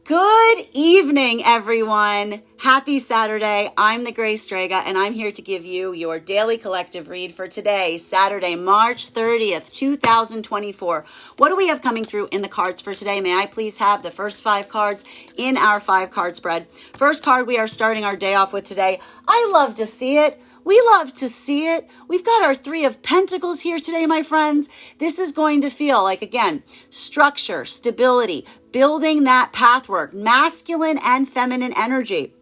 Good evening, everyone. Happy Saturday. I'm the Gray Strega, and I'm here to give you your daily collective read for today, Saturday, March 30th, 2024. What do we have coming through in the cards for today? May I please have the first 5 cards in our 5-card spread? First card we are starting our day off with today. I love to see it. We love to see it. We've got our 3 of Pentacles here today, my friends. This is going to feel like, again, structure, stability, building that pathwork, masculine and feminine energy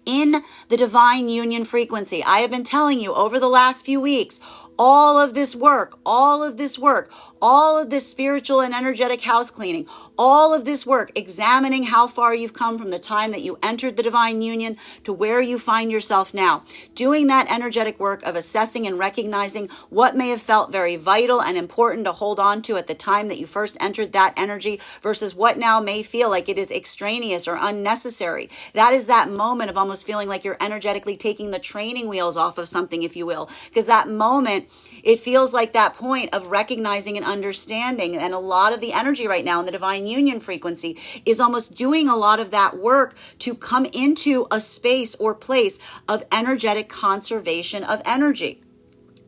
in the divine union frequency. I have been telling you over the last few weeks, all of this work, all of this spiritual and energetic house cleaning, all of this work, examining how far you've come from the time that you entered the divine union to where you find yourself now. Doing that energetic work of assessing and recognizing what may have felt very vital and important to hold on to at the time that you first entered that energy versus what now may feel like it is extraneous or unnecessary. That is that moment of almost feeling like you're energetically taking the training wheels off of something, if you will, because that moment, it feels like that point of recognizing and understanding. And a lot of the energy right now in the divine union frequency is almost doing a lot of that work to come into a space or place of energetic conservation of energy.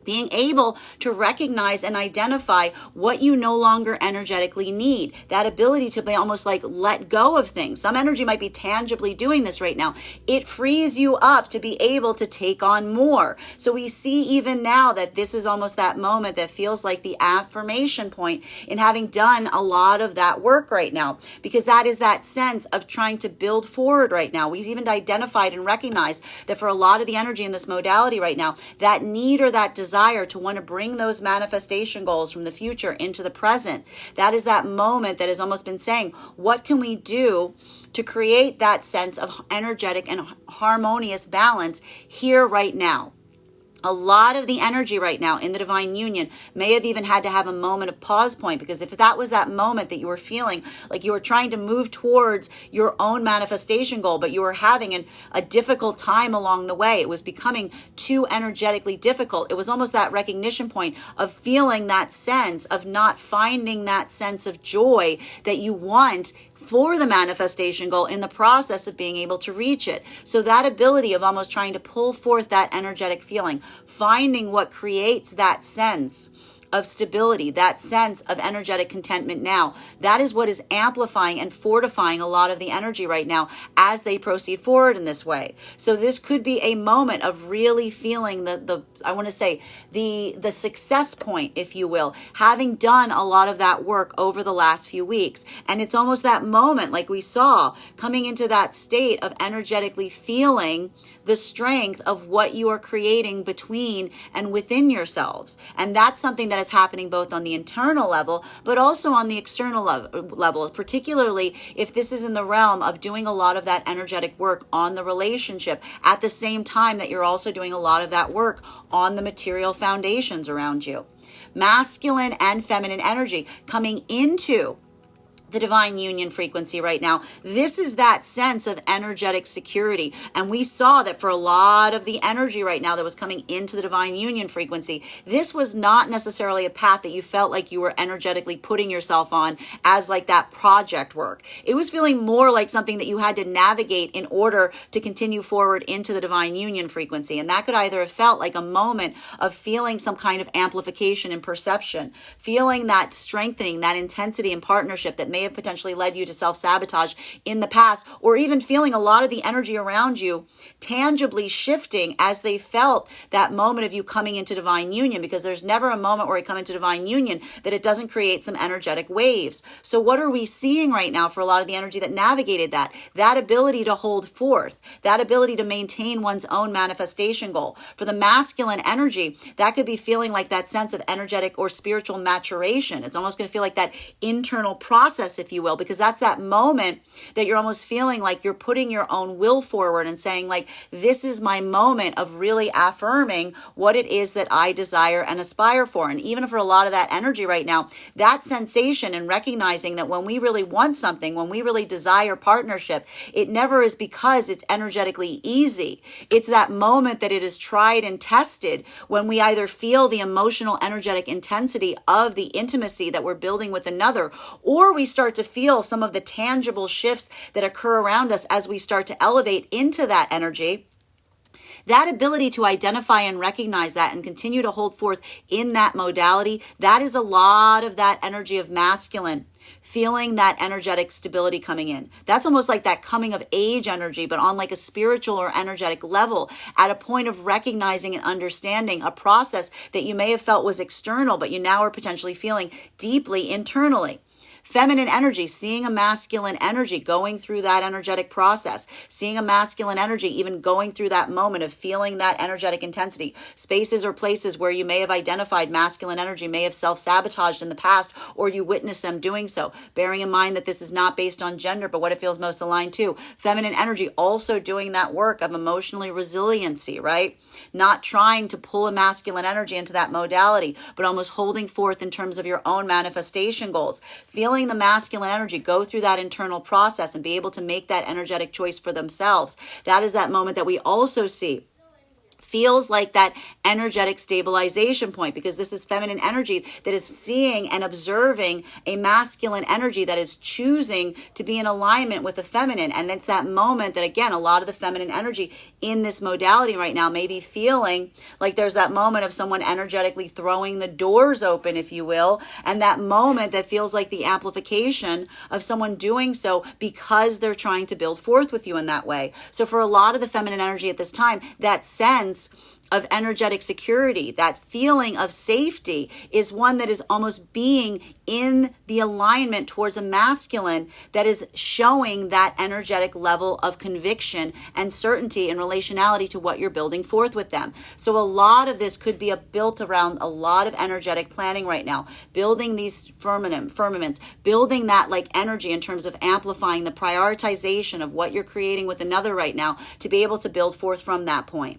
Being able to recognize and identify what you no longer energetically need. That ability to be almost like let go of things. Some energy might be tangibly doing this right now. It frees you up to be able to take on more. So we see even now that this is almost that moment that feels like the affirmation point in having done a lot of that work right now. Because that is that sense of trying to build forward right now. We've even identified and recognized that for a lot of the energy in this modality right now, that need or that desire to want to bring those manifestation goals from the future into the present. That is that moment that has almost been saying, what can we do to create that sense of energetic and harmonious balance here right now? A lot of the energy right now in the divine union may have even had to have a moment of pause point, because if that was that moment that you were feeling like you were trying to move towards your own manifestation goal, but you were having a difficult time along the way, it was becoming too energetically difficult. It was almost that recognition point of feeling that sense of not finding that sense of joy that you want for the manifestation goal in the process of being able to reach it. So that ability of almost trying to pull forth that energetic feeling, finding what creates that sense of stability, that sense of energetic contentment now, that is what is amplifying and fortifying a lot of the energy right now as they proceed forward in this way. So this could be a moment of really feeling the success point, if you will, having done a lot of that work over the last few weeks. And it's almost that moment, like we saw, coming into that state of energetically feeling the strength of what you are creating between and within yourselves. And that's something that is happening both on the internal level, but also on the external level, particularly if this is in the realm of doing a lot of that energetic work on the relationship at the same time that you're also doing a lot of that work on the material foundations around you. Masculine and feminine energy coming into the divine union frequency right now. This is that sense of energetic security. And we saw that for a lot of the energy right now that was coming into the divine union frequency, this was not necessarily a path that you felt like you were energetically putting yourself on as like that project work. It was feeling more like something that you had to navigate in order to continue forward into the divine union frequency. And that could either have felt like a moment of feeling some kind of amplification in perception, feeling that strengthening, that intensity in partnership that may have potentially led you to self-sabotage in the past, or even feeling a lot of the energy around you tangibly shifting as they felt that moment of you coming into divine union, because there's never a moment where you come into divine union that it doesn't create some energetic waves. So what are we seeing right now for a lot of the energy that navigated that? That ability to hold forth, that ability to maintain one's own manifestation goal. For the masculine energy, that could be feeling like that sense of energetic or spiritual maturation. It's almost going to feel like that internal process, if you will, because that's that moment that you're almost feeling like you're putting your own will forward and saying like, this is my moment of really affirming what it is that I desire and aspire for. And even for a lot of that energy right now, that sensation and recognizing that when we really want something, when we really desire partnership, it never is because it's energetically easy. It's that moment that it is tried and tested when we either feel the emotional, energetic intensity of the intimacy that we're building with another, or we start start to feel some of the tangible shifts that occur around us as we start to elevate into that energy, that ability to identify and recognize that and continue to hold forth in that modality, that is a lot of that energy of masculine. Feeling that energetic stability coming in. That's almost like that coming of age energy, but on like a spiritual or energetic level, at a point of recognizing and understanding a process that you may have felt was external, but you now are potentially feeling deeply internally. Feminine energy, seeing a masculine energy going through that energetic process, seeing a masculine energy even going through that moment of feeling that energetic intensity. Spaces or places where you may have identified masculine energy may have self-sabotaged in the past, or you witnessed them doing so. Bearing in mind that this is not based on gender, but what it feels most aligned to. Feminine energy also doing that work of emotionally resiliency, right? Not trying to pull a masculine energy into that modality, but almost holding forth in terms of your own manifestation goals. Feeling the masculine energy go through that internal process and be able to make that energetic choice for themselves. That is that moment that we also see feels like that energetic stabilization point, because this is feminine energy that is seeing and observing a masculine energy that is choosing to be in alignment with the feminine. And it's that moment that, again, a lot of the feminine energy in this modality right now may be feeling like there's that moment of someone energetically throwing the doors open, if you will, and that moment that feels like the amplification of someone doing so because they're trying to build forth with you in that way. So for a lot of the feminine energy at this time, that sense of energetic security, that feeling of safety, is one that is almost being in the alignment towards a masculine that is showing that energetic level of conviction and certainty in relationality to what you're building forth with them. So a lot of this could be built around a lot of energetic planning right now, building these firmaments, building that like energy in terms of amplifying the prioritization of what you're creating with another right now to be able to build forth from that point.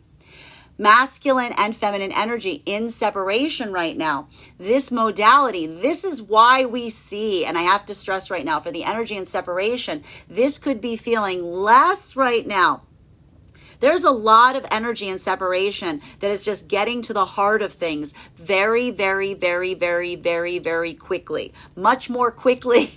Masculine and feminine energy in separation right now. This modality, this is why we see, and I have to stress right now, for the energy in separation, this could be feeling less right now. There's a lot of energy in separation that is just getting to the heart of things very, very, very, very, very, very quickly. Much more quickly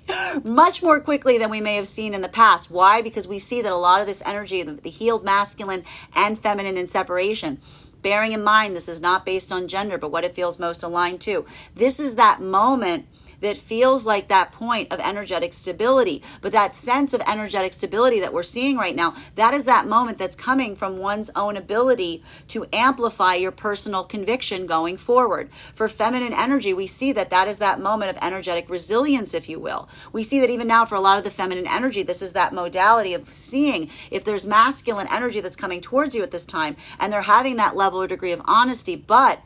than we may have seen in the past. Why? Because we see that a lot of this energy, the healed masculine and feminine in separation, bearing in mind this is not based on gender, but what it feels most aligned to. This is that moment that feels like that point of energetic stability. But that sense of energetic stability that we're seeing right now, that is that moment that's coming from one's own ability to amplify your personal conviction going forward. For feminine energy, we see that that is that moment of energetic resilience, if you will. We see that even now for a lot of the feminine energy, this is that modality of seeing if there's masculine energy that's coming towards you at this time, and they're having that level or degree of honesty, but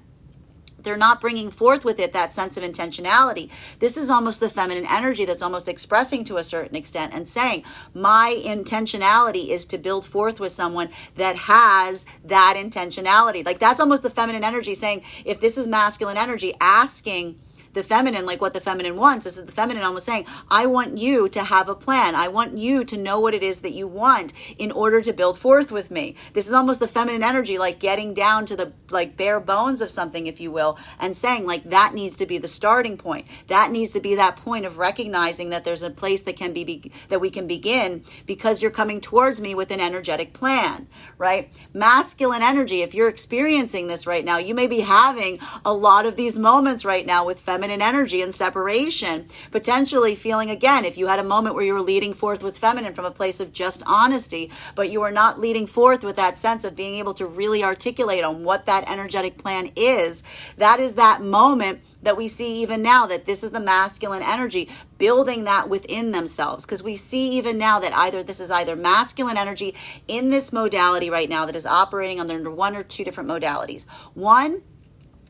they're not bringing forth with it that sense of intentionality. This is almost the feminine energy that's almost expressing to a certain extent and saying, my intentionality is to build forth with someone that has that intentionality. Like that's almost the feminine energy saying, if this is masculine energy, asking the feminine, like what the feminine wants. This is the feminine almost saying, I want you to have a plan. I want you to know what it is that you want in order to build forth with me. This is almost the feminine energy, like getting down to the like bare bones of something, if you will, and saying like that needs to be the starting point. That needs to be that point of recognizing that there's a place that can be that we can begin because you're coming towards me with an energetic plan, right? Masculine energy, if you're experiencing this right now, you may be having a lot of these moments right now with feminine energy and separation, potentially feeling again, if you had a moment where you were leading forth with feminine from a place of just honesty, but you are not leading forth with that sense of being able to really articulate on what that energetic plan is, that is that moment that we see even now, that this is the masculine energy building that within themselves. Because we see even now that this is either masculine energy in this modality right now that is operating under one or two different modalities. One,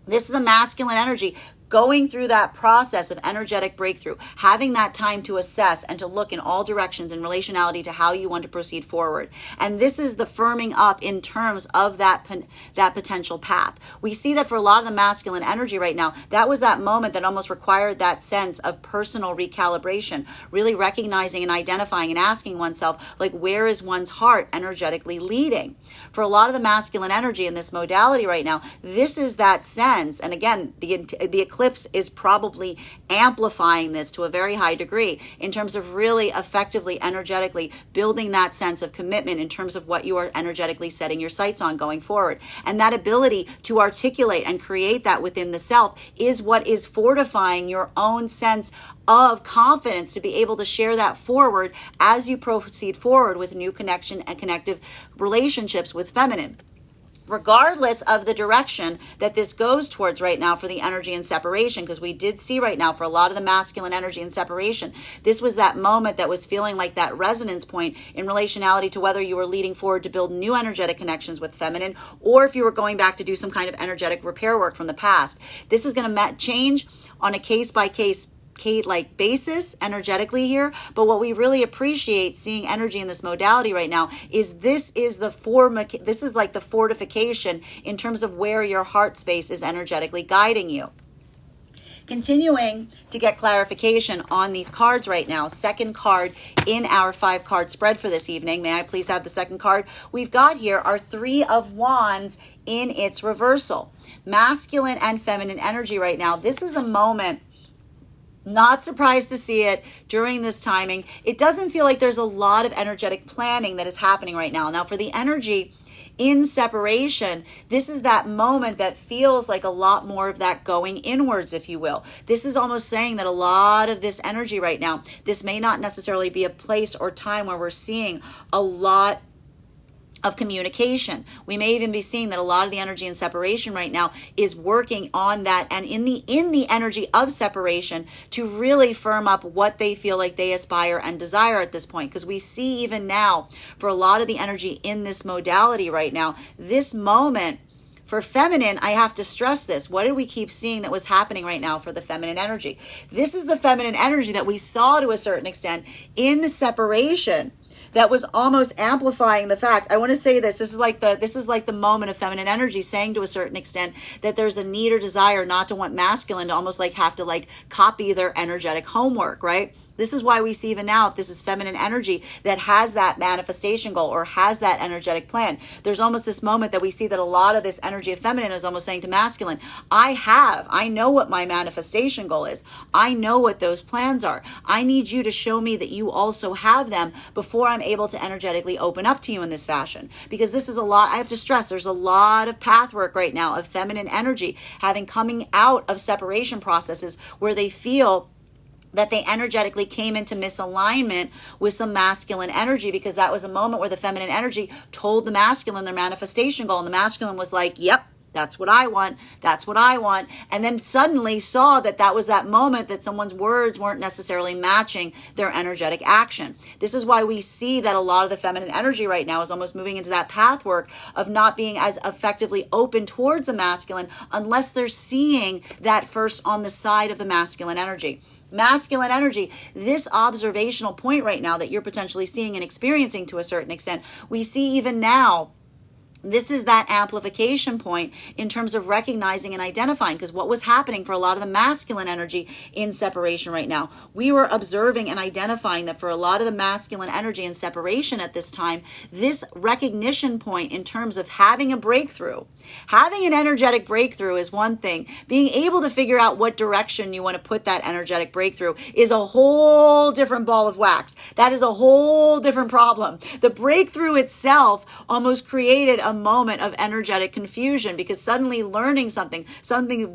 this is a masculine energy going through that process of energetic breakthrough, having that time to assess and to look in all directions in relationality to how you want to proceed forward. And this is the firming up in terms of that potential path. We see that for a lot of the masculine energy right now, that was that moment that almost required that sense of personal recalibration, really recognizing and identifying and asking oneself, like, where is one's heart energetically leading? For a lot of the masculine energy in this modality right now, this is that sense. And again, the eclipse is probably amplifying this to a very high degree in terms of really effectively, energetically building that sense of commitment in terms of what you are energetically setting your sights on going forward. And that ability to articulate and create that within the self is what is fortifying your own sense of confidence to be able to share that forward as you proceed forward with new connection and connective relationships with feminine. Regardless of the direction that this goes towards right now for the energy and separation, because we did see right now for a lot of the masculine energy and separation, this was that moment that was feeling like that resonance point in relationality to whether you were leading forward to build new energetic connections with feminine, or if you were going back to do some kind of energetic repair work from the past. This is going to change on a case-by-case basis energetically here, but what we really appreciate seeing energy in this modality right now is this is like the fortification in terms of where your heart space is energetically guiding you. Continuing to get clarification on these cards right now. Second card in our 5-card spread for this evening. May I please have the second card? We've got here our 3 of Wands in its reversal. Masculine and feminine energy right now. This is a moment, not surprised to see it during this timing. It doesn't feel like there's a lot of energetic planning that is happening right now. Now, for the energy in separation, this is that moment that feels like a lot more of that going inwards, if you will. This is almost saying that a lot of this energy right now, this may not necessarily be a place or time where we're seeing a lot of communication. We may even be seeing that a lot of the energy in separation right now is working on that, and in the energy of separation to really firm up what they feel like they aspire and desire at this point. Because we see even now for a lot of the energy in this modality right now, this moment for feminine, I have to stress this. What did we keep seeing that was happening right now for the feminine energy? This is the feminine energy that we saw to a certain extent in separation that was almost amplifying the fact. I want to say this is like the moment of feminine energy saying to a certain extent that there's a need or desire not to want masculine to almost like have to like copy their energetic homework, right? This is why we see even now, if this is feminine energy that has that manifestation goal or has that energetic plan, there's almost this moment that we see that a lot of this energy of feminine is almost saying to masculine, I know what my manifestation goal is. I know what those plans are. I need you to show me that you also have them before I'm able to energetically open up to you in this fashion. Because this is a lot, I have to stress, there's a lot of path work right now of feminine energy coming out of separation processes where they feel that they energetically came into misalignment with some masculine energy, because that was a moment where the feminine energy told the masculine their manifestation goal, and the masculine was like, yep, that's what I want. That's what I want. And then suddenly saw that that was that moment that someone's words weren't necessarily matching their energetic action. This is why we see that a lot of the feminine energy right now is almost moving into that path work of not being as effectively open towards the masculine unless they're seeing that first on the side of the masculine energy. Masculine energy, this observational point right now that you're potentially seeing and experiencing to a certain extent, we see even now. This is that amplification point in terms of recognizing and identifying, because what was happening for a lot of the masculine energy in separation right now, we were observing and identifying that for a lot of the masculine energy in separation at this time, this recognition point in terms of having a breakthrough, having an energetic breakthrough is one thing. Being able to figure out what direction you want to put that energetic breakthrough is a whole different ball of wax. That is a whole different problem. The breakthrough itself almost created a moment of energetic confusion, because suddenly learning something,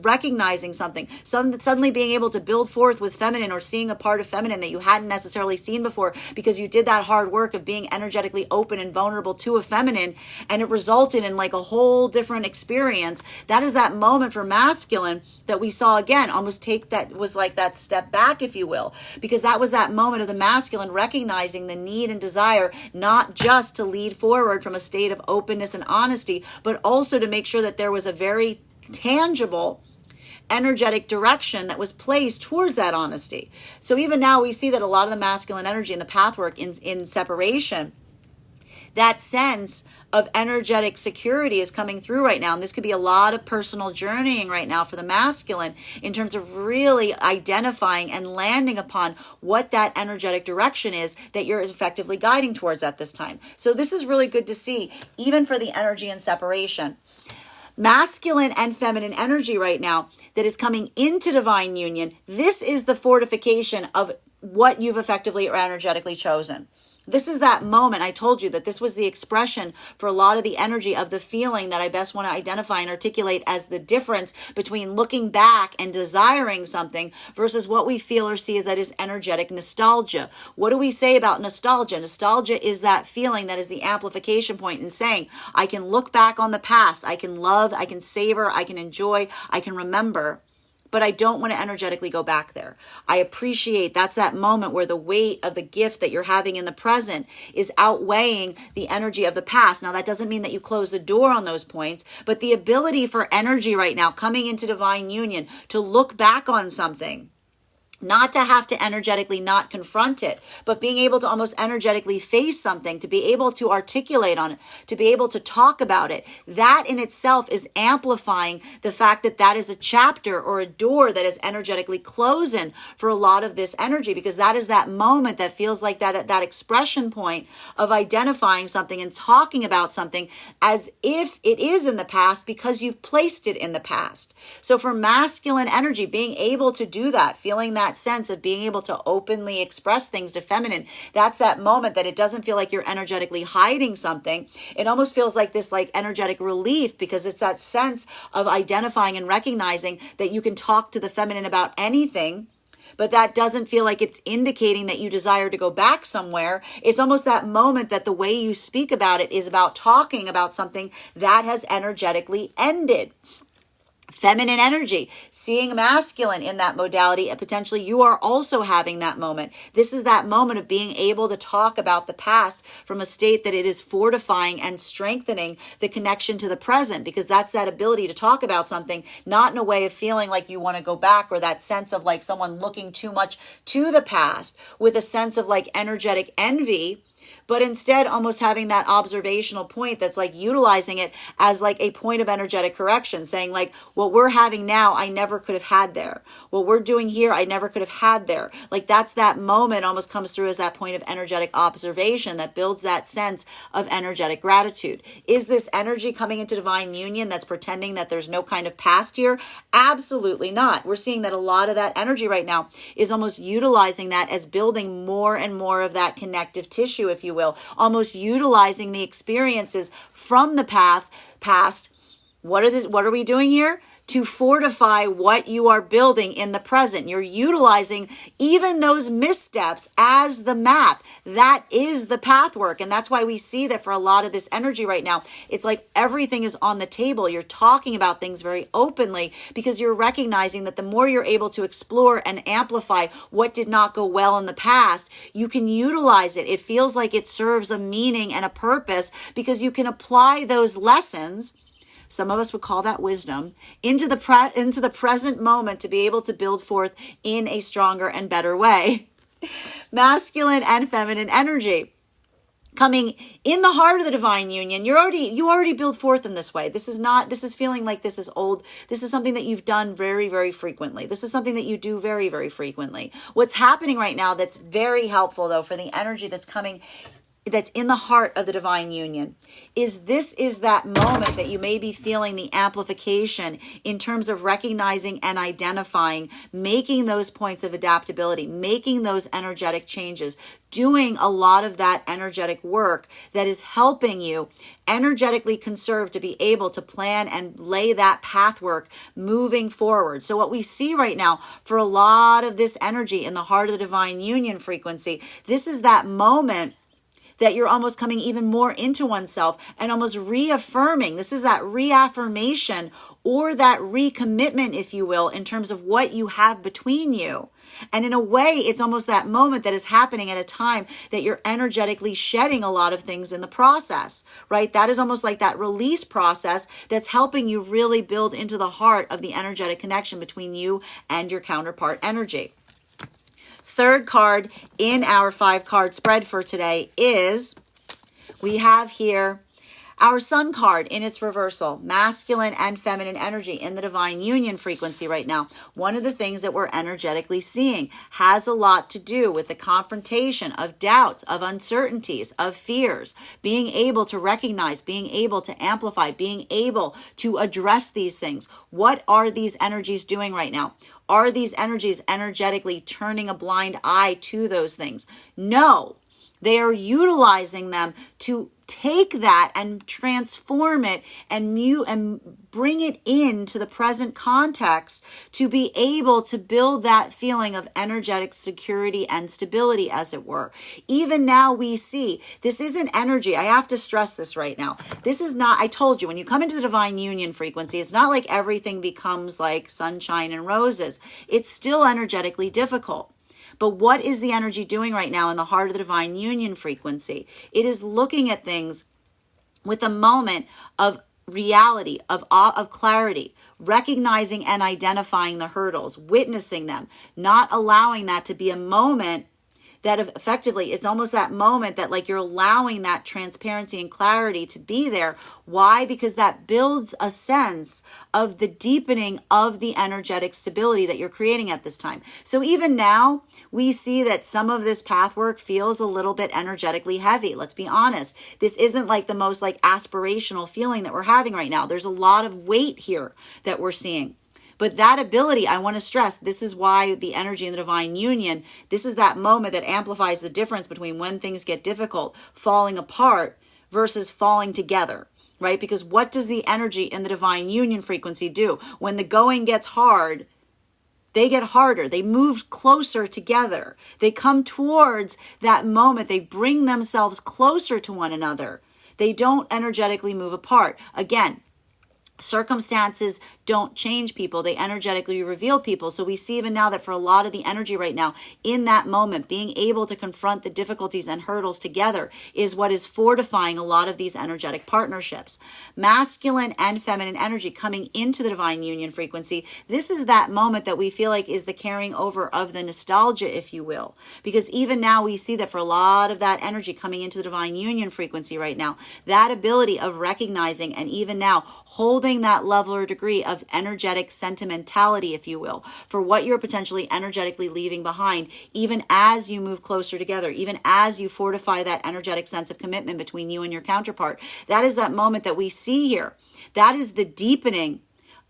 recognizing something, suddenly being able to build forth with feminine or seeing a part of feminine that you hadn't necessarily seen before because you did that hard work of being energetically open and vulnerable to a feminine, and it resulted in like a whole different experience. That is that moment for masculine that we saw again almost take that was like that step back, if you will, because that was that moment of the masculine recognizing the need and desire not just to lead forward from a state of openness and honesty, but also to make sure that there was a very tangible energetic direction that was placed towards that honesty. So even now we see that a lot of the masculine energy in the pathwork in separation, that sense of energetic security is coming through right now. And this could be a lot of personal journeying right now for the masculine in terms of really identifying and landing upon what that energetic direction is that you're effectively guiding towards at this time. So this is really good to see, even for the energy in separation. masculine and feminine energy right now that is coming into divine union. This is the fortification of what you've effectively or energetically chosen. This is that moment. I told you that this was the expression for a lot of the energy of the feeling that I best want to identify and articulate as the difference between looking back and desiring something versus what we feel or see that is energetic nostalgia. What do we say about nostalgia? Nostalgia is that feeling that is the amplification point in saying, I can look back on the past, I can love, I can savor, I can enjoy, I can remember, but I don't want to energetically go back there. I appreciate that's that moment where the weight of the gift that you're having in the present is outweighing the energy of the past. Now, that doesn't mean that you close the door on those points, but the ability for energy right now coming into divine union to look back on something, not to have to energetically not confront it, but being able to almost energetically face something, to be able to articulate on it, to be able to talk about it. That in itself is amplifying the fact that that is a chapter or a door that is energetically closing for a lot of this energy, because that is that moment that feels like that expression point of identifying something and talking about something as if it is in the past because you've placed it in the past. So for masculine energy, being able to do that, feeling that sense of being able to openly express things to feminine, that's that moment that it doesn't feel like you're energetically hiding something. It almost feels like this energetic relief, because it's that sense of identifying and recognizing that you can talk to the feminine about anything, but that doesn't feel like it's indicating that you desire to go back somewhere. It's almost that moment that the way you speak about it is about talking about something that has energetically ended. Feminine energy, seeing masculine in that modality, and potentially you are also having that moment. This is that moment of being able to talk about the past from a state that it is fortifying and strengthening the connection to the present, because that's that ability to talk about something, not in a way of feeling like you want to go back, or that sense of like someone looking too much to the past with a sense of like energetic envy, but instead almost having that observational point that's like utilizing it as like a point of energetic correction, saying like, what we're having now, I never could have had there. What we're doing here, I never could have had there. Like that's that moment almost comes through as that point of energetic observation that builds that sense of energetic gratitude. Is this energy coming into divine union that's pretending that there's no kind of past here? Absolutely not. We're seeing that a lot of that energy right now is almost utilizing that as building more and more of that connective tissue, if you will, almost utilizing the experiences from the past. What are we doing here? To fortify what you are building in the present. You're utilizing even those missteps as the map. That is the path work. And that's why we see that for a lot of this energy right now, it's like everything is on the table. You're talking about things very openly because you're recognizing that the more you're able to explore and amplify what did not go well in the past, you can utilize it. It feels like it serves a meaning and a purpose because you can apply those lessons, some of us would call that wisdom, into the present moment to be able to build forth in a stronger and better way. Masculine and feminine energy coming in the heart of the divine union. You already build forth in this way. This is feeling like this is old. This is something that you've done very, very frequently. This is something that you do very, very frequently. What's happening right now that's very helpful though for the energy that's coming, that's in the heart of the divine union, is this is that moment that you may be feeling the amplification in terms of recognizing and identifying, making those points of adaptability, making those energetic changes, doing a lot of that energetic work that is helping you energetically conserve to be able to plan and lay that path work moving forward. So what we see right now for a lot of this energy in the heart of the divine union frequency, this is that moment that you're almost coming even more into oneself and almost reaffirming. This is that reaffirmation or that recommitment, if you will, in terms of what you have between you. And in a way, it's almost that moment that is happening at a time that you're energetically shedding a lot of things in the process, right? That is almost like that release process that's helping you really build into the heart of the energetic connection between you and your counterpart energy. Third card in our 5-card spread for today is, we have here Our sun card in its reversal, masculine and feminine energy in the divine union frequency right now. One of the things that we're energetically seeing has a lot to do with the confrontation of doubts, of uncertainties, of fears, being able to recognize, being able to amplify, being able to address these things. What are these energies doing right now? Are these energies energetically turning a blind eye to those things? No. They are utilizing them to take that and transform it and bring it into the present context to be able to build that feeling of energetic security and stability, as it were. Even now we see this isn't energy. I have to stress this right now. This is not, I told you, when you come into the divine union frequency, it's not like everything becomes like sunshine and roses. It's still energetically difficult. But what is the energy doing right now in the heart of the divine union frequency? It is looking at things with a moment of reality, of clarity, recognizing and identifying the hurdles, witnessing them, not allowing that to be a moment that effectively, it's almost that moment that like you're allowing that transparency and clarity to be there. Why? Because that builds a sense of the deepening of the energetic stability that you're creating at this time. So even now, we see that some of this path work feels a little bit energetically heavy. Let's be honest. This isn't like the most like aspirational feeling that we're having right now. There's a lot of weight here that we're seeing. But that ability, I want to stress, this is why the energy in the divine union, this is that moment that amplifies the difference between when things get difficult, falling apart versus falling together, right? Because what does the energy in the divine union frequency do? When the going gets hard, they get harder. They move closer together. They come towards that moment. They bring themselves closer to one another. They don't energetically move apart. Again, circumstances don't change people. They energetically reveal people. So we see even now that for a lot of the energy right now, in that moment, being able to confront the difficulties and hurdles together is what is fortifying a lot of these energetic partnerships. Masculine and feminine energy coming into the divine union frequency. This is that moment that we feel like is the carrying over of the nostalgia, if you will. Because even now we see that for a lot of that energy coming into the divine union frequency right now, that ability of recognizing and even now holding that level or degree of energetic sentimentality, if you will, for what you're potentially energetically leaving behind, even as you move closer together, even as you fortify that energetic sense of commitment between you and your counterpart. That is that moment that we see here. That is the deepening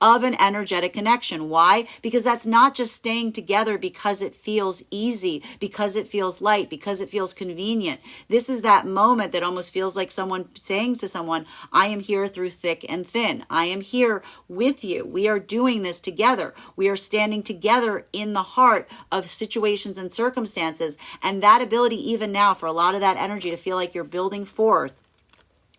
of an energetic connection. Why? Because that's not just staying together because it feels easy, because it feels light, because it feels convenient. This is that moment that almost feels like someone saying to someone, I am here through thick and thin. I am here with you. We are doing this together. We are standing together in the heart of situations and circumstances. And that ability, even now, for a lot of that energy to feel like you're building forth,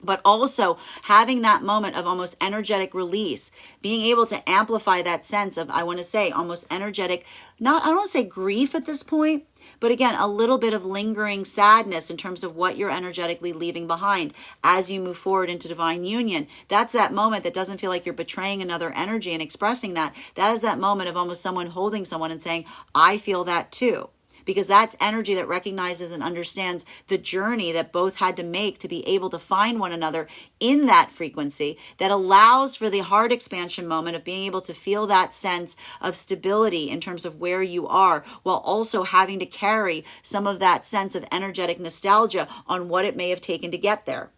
but also having that moment of almost energetic release, being able to amplify that sense of, I want to say, almost energetic, I don't want to say grief at this point, but again, a little bit of lingering sadness in terms of what you're energetically leaving behind as you move forward into divine union. That's that moment that doesn't feel like you're betraying another energy and expressing that. That is that moment of almost someone holding someone and saying, I feel that too. Because that's energy that recognizes and understands the journey that both had to make to be able to find one another in that frequency, that allows for the heart expansion moment of being able to feel that sense of stability in terms of where you are, while also having to carry some of that sense of energetic nostalgia on what it may have taken to get there.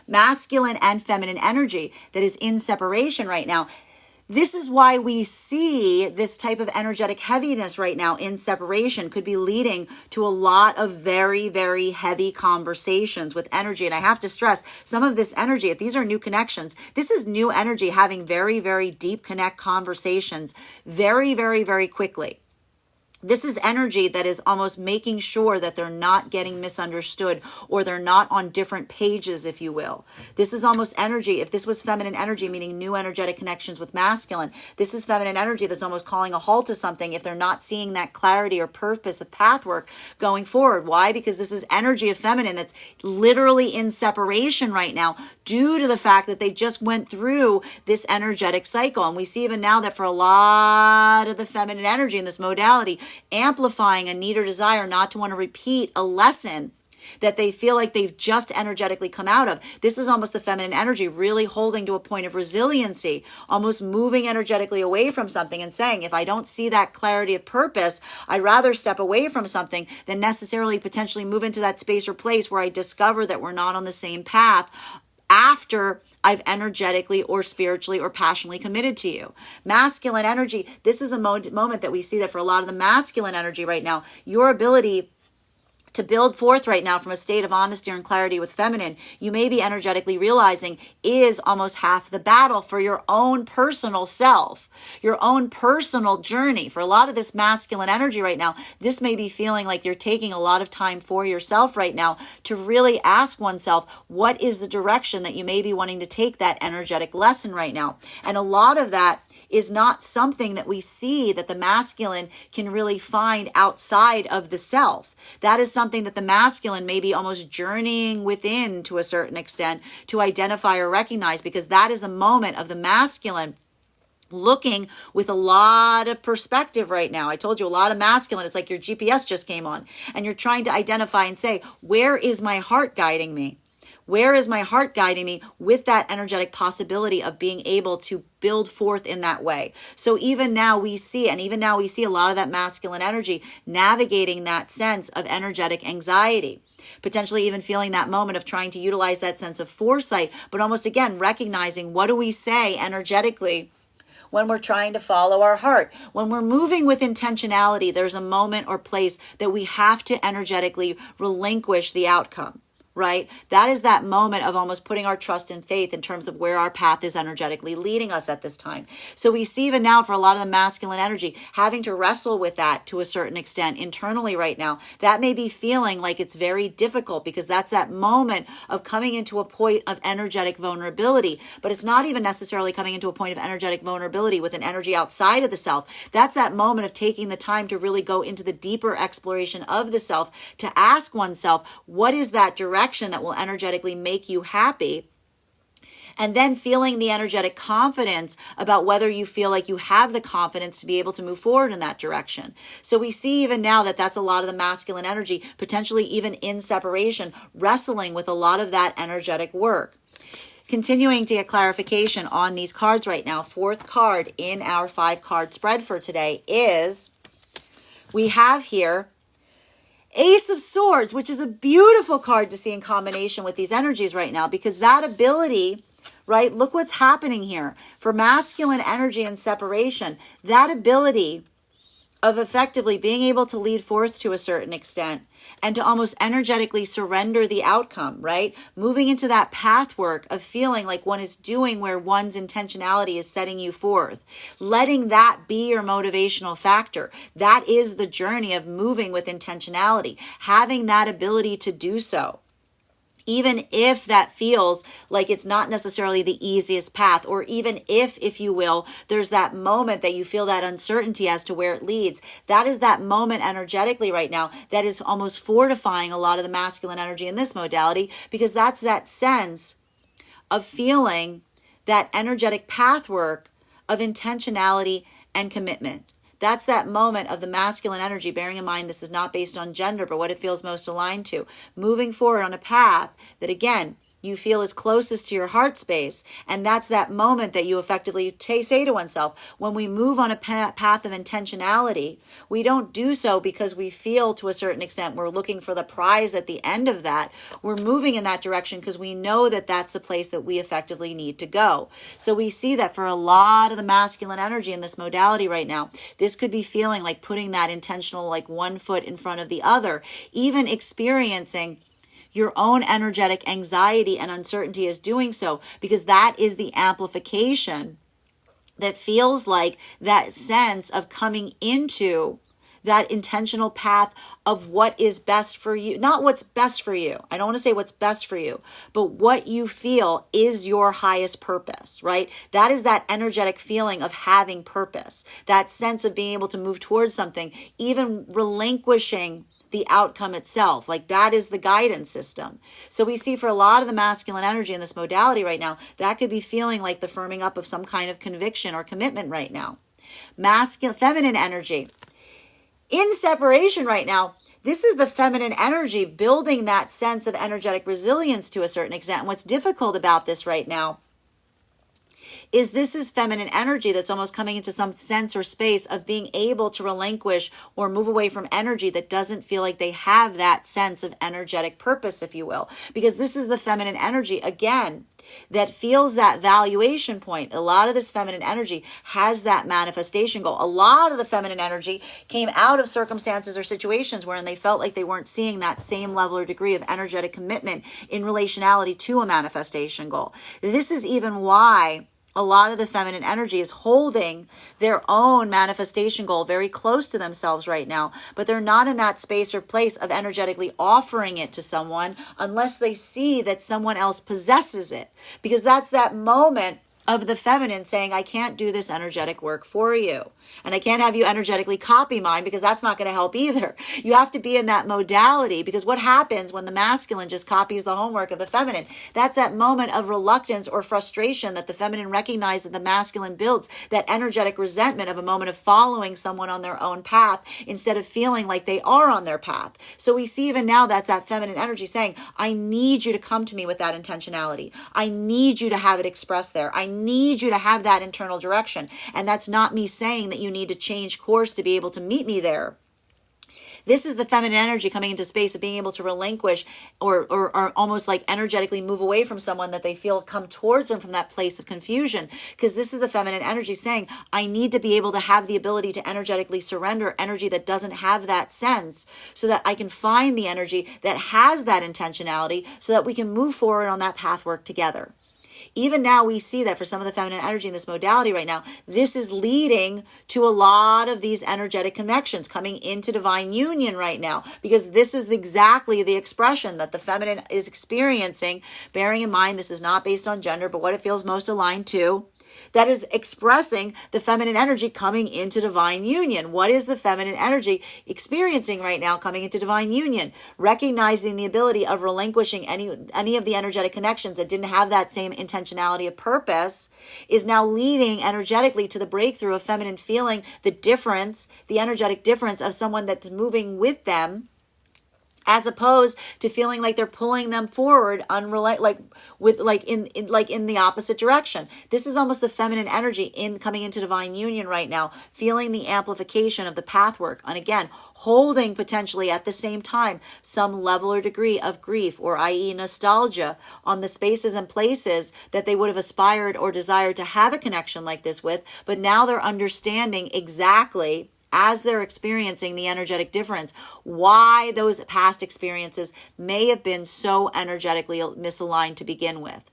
Masculine and feminine energy that is in separation right now. This is why we see this type of energetic heaviness right now in separation could be leading to a lot of very, very heavy conversations with energy. And I have to stress, some of this energy, if these are new connections, this is new energy having very, very deep connect conversations very, very, very quickly. This is energy that is almost making sure that they're not getting misunderstood or they're not on different pages, if you will. This is almost energy. If this was feminine energy, meaning new energetic connections with masculine, this is feminine energy that's almost calling a halt to something if they're not seeing that clarity or purpose of path work going forward. Why? Because this is energy of feminine that's literally in separation right now due to the fact that they just went through this energetic cycle. And we see even now that for a lot of the feminine energy in this modality, amplifying a need or desire not to want to repeat a lesson that they feel like they've just energetically come out of. This is almost the feminine energy really holding to a point of resiliency, almost moving energetically away from something and saying, if I don't see that clarity of purpose, I'd rather step away from something than necessarily potentially move into that space or place where I discover that we're not on the same path after I've energetically or spiritually or passionately committed to you. Masculine energy, this is a moment that we see that for a lot of the masculine energy right now, your ability to build forth right now from a state of honesty and clarity with feminine, you may be energetically realizing is almost half the battle for your own personal self, your own personal journey. For a lot of this masculine energy right now, this may be feeling like you're taking a lot of time for yourself right now to really ask oneself, what is the direction that you may be wanting to take that energetic lesson right now? And a lot of that is not something that we see that the masculine can really find outside of the self. That is something that the masculine may be almost journeying within to a certain extent to identify or recognize, because that is the moment of the masculine looking with a lot of perspective right now. I told you a lot of masculine. It's like your GPS just came on and you're trying to identify and say, where is my heart guiding me? Where is my heart guiding me with that energetic possibility of being able to build forth in that way? So even now we see a lot of that masculine energy navigating that sense of energetic anxiety, potentially even feeling that moment of trying to utilize that sense of foresight, but almost again recognizing, what do we say energetically when we're trying to follow our heart? When we're moving with intentionality, there's a moment or place that we have to energetically relinquish the outcome. Right? That is that moment of almost putting our trust and faith in terms of where our path is energetically leading us at this time. So we see even now for a lot of the masculine energy having to wrestle with that to a certain extent internally right now. That may be feeling like it's very difficult because that's that moment of coming into a point of energetic vulnerability. But it's not even necessarily coming into a point of energetic vulnerability with an energy outside of the self. That's that moment of taking the time to really go into the deeper exploration of the self, to ask oneself, what is that direction that will energetically make you happy? And then feeling the energetic confidence about whether you feel like you have the confidence to be able to move forward in that direction. So we see even now that that's a lot of the masculine energy, potentially even in separation, wrestling with a lot of that energetic work. Continuing to get clarification on these cards right now, fourth card in our 5-card spread for today is, we have here Ace of Swords, which is a beautiful card to see in combination with these energies right now, because that ability, right, look what's happening here. For masculine energy and separation, that ability of effectively being able to lead forth to a certain extent and to almost energetically surrender the outcome, right? Moving into that path work of feeling like one is doing where one's intentionality is setting you forth. Letting that be your motivational factor. That is the journey of moving with intentionality. Having that ability to do so. Even if that feels like it's not necessarily the easiest path, or even if you will, there's that moment that you feel that uncertainty as to where it leads. That is that moment energetically right now that is almost fortifying a lot of the masculine energy in this modality, because that's that sense of feeling that energetic path work of intentionality and commitment. That's that moment of the masculine energy, bearing in mind this is not based on gender, but what it feels most aligned to. Moving forward on a path that, again, you feel is closest to your heart space. And that's that moment that you effectively say to oneself, when we move on a path of intentionality, we don't do so because we feel to a certain extent we're looking for the prize at the end of that. We're moving in that direction because we know that that's the place that we effectively need to go. So we see that for a lot of the masculine energy in this modality right now, this could be feeling like putting that intentional, like one foot in front of the other, even experiencing your own energetic anxiety and uncertainty is doing so, because that is the amplification that feels like that sense of coming into that intentional path of what is best for you. Not what's best for you. I don't want to say what's best for you, but what you feel is your highest purpose, right? That is that energetic feeling of having purpose, that sense of being able to move towards something, even relinquishing the outcome itself. Like that is the guidance system. So we see for a lot of the masculine energy in this modality right now, that could be feeling like the firming up of some kind of conviction or commitment right now. Feminine energy in separation right now, This is the feminine energy building that sense of energetic resilience to a certain extent. And what's difficult about this right now is this is feminine energy that's almost coming into some sense or space of being able to relinquish or move away from energy that doesn't feel like they have that sense of energetic purpose, if you will. Because this is the feminine energy, again, that feels that valuation point. A lot of this feminine energy has that manifestation goal. A lot of the feminine energy came out of circumstances or situations wherein they felt like they weren't seeing that same level or degree of energetic commitment in relationality to a manifestation goal. This is even why a lot of the feminine energy is holding their own manifestation goal very close to themselves right now, but they're not in that space or place of energetically offering it to someone unless they see that someone else possesses it. Because that's that moment of the feminine saying, I can't do this energetic work for you. And I can't have you energetically copy mine because that's not going to help either. You have to be in that modality, because what happens when the masculine just copies the homework of the feminine? That's that moment of reluctance or frustration that the feminine recognizes that the masculine builds, that energetic resentment of a moment of following someone on their own path instead of feeling like they are on their path. So we see even now that's that feminine energy saying, I need you to come to me with that intentionality. I need you to have it expressed there. I need you to have that internal direction. And that's not me saying that you need to change course to be able to meet me there. This is the feminine energy coming into space of being able to relinquish or almost like energetically move away from someone that they feel come towards them from that place of confusion. Because this is the feminine energy saying, I need to be able to have the ability to energetically surrender energy that doesn't have that sense, so that I can find the energy that has that intentionality so that we can move forward on that path work together. Even now we see that for some of the feminine energy in this modality right now, this is leading to a lot of these energetic connections coming into divine union right now, because this is exactly the expression that the feminine is experiencing, bearing in mind this is not based on gender, but what it feels most aligned to. That is expressing the feminine energy coming into divine union. What is the feminine energy experiencing right now coming into divine union? Recognizing the ability of relinquishing any of the energetic connections that didn't have that same intentionality of purpose is now leading energetically to the breakthrough of feminine feeling the difference, the energetic difference of someone that's moving with them, as opposed to feeling like they're pulling them forward in the opposite direction. This is almost the feminine energy in coming into divine union right now, feeling the amplification of the pathwork, and again, holding potentially at the same time some level or degree of grief, or i.e. nostalgia, on the spaces and places that they would have aspired or desired to have a connection like this with, but now they're understanding exactly, as they're experiencing the energetic difference, why those past experiences may have been so energetically misaligned to begin with.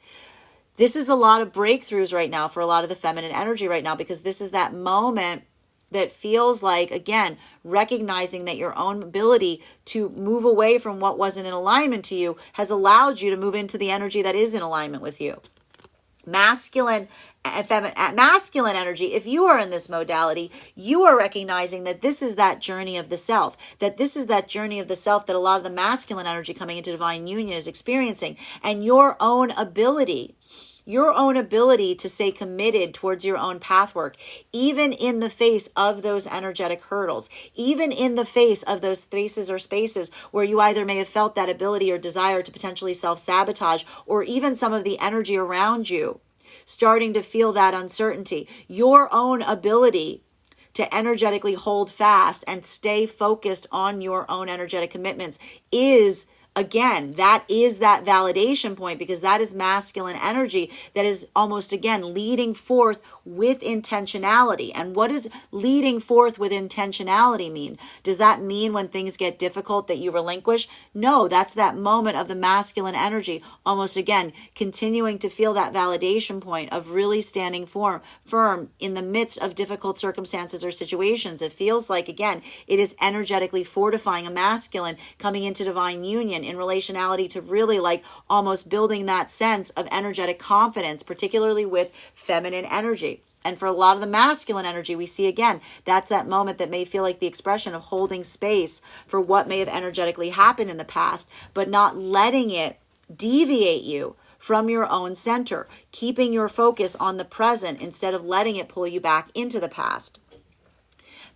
This is a lot of breakthroughs right now for a lot of the feminine energy right now, because this is that moment that feels like, again, recognizing that your own ability to move away from what wasn't in alignment to you has allowed you to move into the energy that is in alignment with you. Masculine energy, if you are in this modality, you are recognizing that this is that journey of the self, that this is that journey of the self that a lot of the masculine energy coming into divine union is experiencing. And your own ability to stay committed towards your own pathwork, even in the face of those energetic hurdles, even in the face of those spaces or spaces where you either may have felt that ability or desire to potentially self-sabotage, or even some of the energy around you starting to feel that uncertainty. Your own ability to energetically hold fast and stay focused on your own energetic commitments is, again, that is that validation point, because that is masculine energy that is almost, again, leading forth with intentionality. And what does leading forth with intentionality mean? Does that mean when things get difficult that you relinquish? No, that's that moment of the masculine energy, almost, again, continuing to feel that validation point of really standing firm in the midst of difficult circumstances or situations. It feels like, again, it is energetically fortifying a masculine coming into divine union in relationality to really like almost building that sense of energetic confidence, particularly with feminine energy. And for a lot of the masculine energy, we see, again, that's that moment that may feel like the expression of holding space for what may have energetically happened in the past, but not letting it deviate you from your own center, keeping your focus on the present instead of letting it pull you back into the past.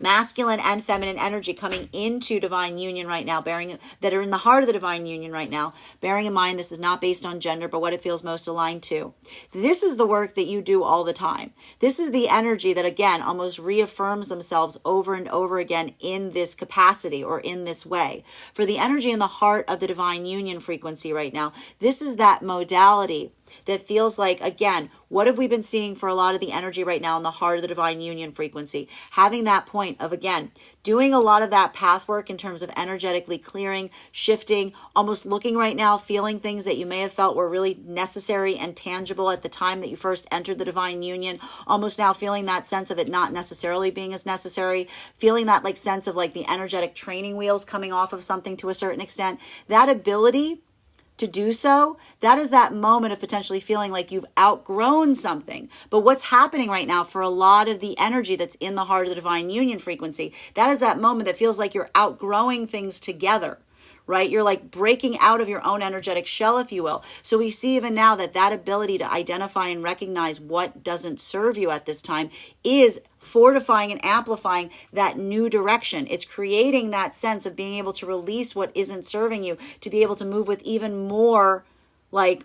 Masculine and feminine energy coming into divine union right now, that are in the heart of the divine union right now, bearing in mind this is not based on gender, but what it feels most aligned to. This is the work that you do all the time. This is the energy that, again, almost reaffirms themselves over and over again in this capacity or in this way. For the energy in the heart of the divine union frequency right now, this is that modality that feels like, again, what have we been seeing for a lot of the energy right now in the heart of the divine union frequency? Having that point of, again, doing a lot of that path work in terms of energetically clearing, shifting, almost looking right now, feeling things that you may have felt were really necessary and tangible at the time that you first entered the divine union, almost now feeling that sense of it not necessarily being as necessary, feeling that like sense of like the energetic training wheels coming off of something to a certain extent. That ability to do so, that is that moment of potentially feeling like you've outgrown something. But what's happening right now for a lot of the energy that's in the heart of the divine union frequency, that is that moment that feels like you're outgrowing things together, right? You're like breaking out of your own energetic shell, if you will. So we see even now that that ability to identify and recognize what doesn't serve you at this time is fortifying and amplifying that new direction. It's creating that sense of being able to release what isn't serving you, to be able to move with even more like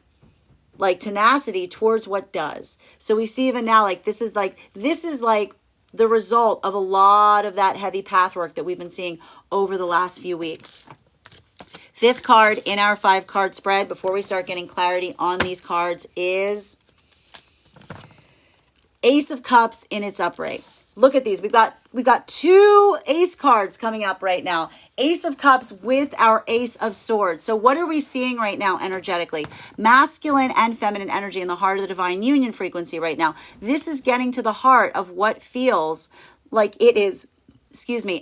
tenacity towards what does. So we see even now this is like the result of a lot of that heavy path work that we've been seeing over the last few weeks. Fifth card in our 5-card spread, before we start getting clarity on these cards, is Ace of Cups in its upright. Look at these. We've got 2 ace cards coming up right now. Ace of Cups with our Ace of Swords. So what are we seeing right now energetically? Masculine and feminine energy in the heart of the divine union frequency right now. This is getting to the heart of what feels like it is,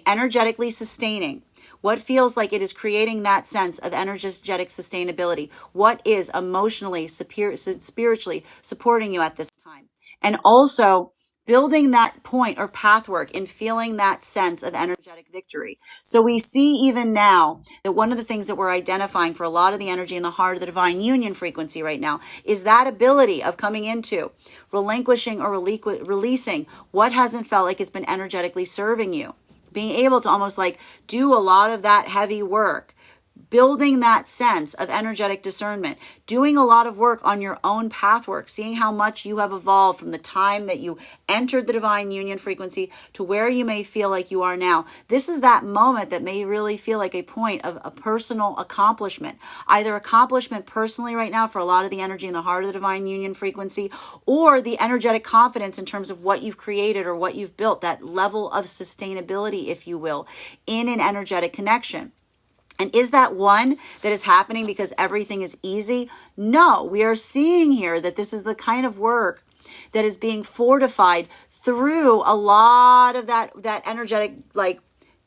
energetically sustaining. What feels like it is creating that sense of energetic sustainability? What is emotionally, spiritually supporting you at this time? And also building that point or pathwork in feeling that sense of energetic victory. So we see even now that one of the things that we're identifying for a lot of the energy in the heart of the divine union frequency right now is that ability of coming into relinquishing or releasing what hasn't felt like it's been energetically serving you. Being able to almost do a lot of that heavy work, building that sense of energetic discernment, doing a lot of work on your own path work, seeing how much you have evolved from the time that you entered the divine union frequency to where you may feel like you are now. This is that moment that may really feel like a point of a personal accomplishment, either accomplishment personally right now for a lot of the energy in the heart of the divine union frequency, or the energetic confidence in terms of what you've created or what you've built, that level of sustainability, if you will, in an energetic connection. And is that one that is happening because everything is easy? No, we are seeing here that this is the kind of work that is being fortified through a lot of that energetic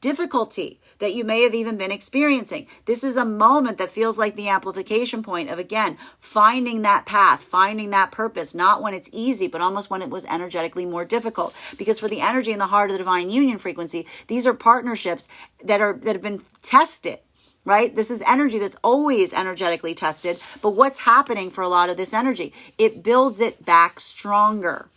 difficulty that you may have even been experiencing. This is a moment that feels like the amplification point of, again, finding that path, finding that purpose, not when it's easy, but almost when it was energetically more difficult. Because for the energy in the heart of the divine union frequency, these are partnerships that have been tested. Right? This is energy that's always energetically tested. But what's happening for a lot of this energy? It builds it back stronger.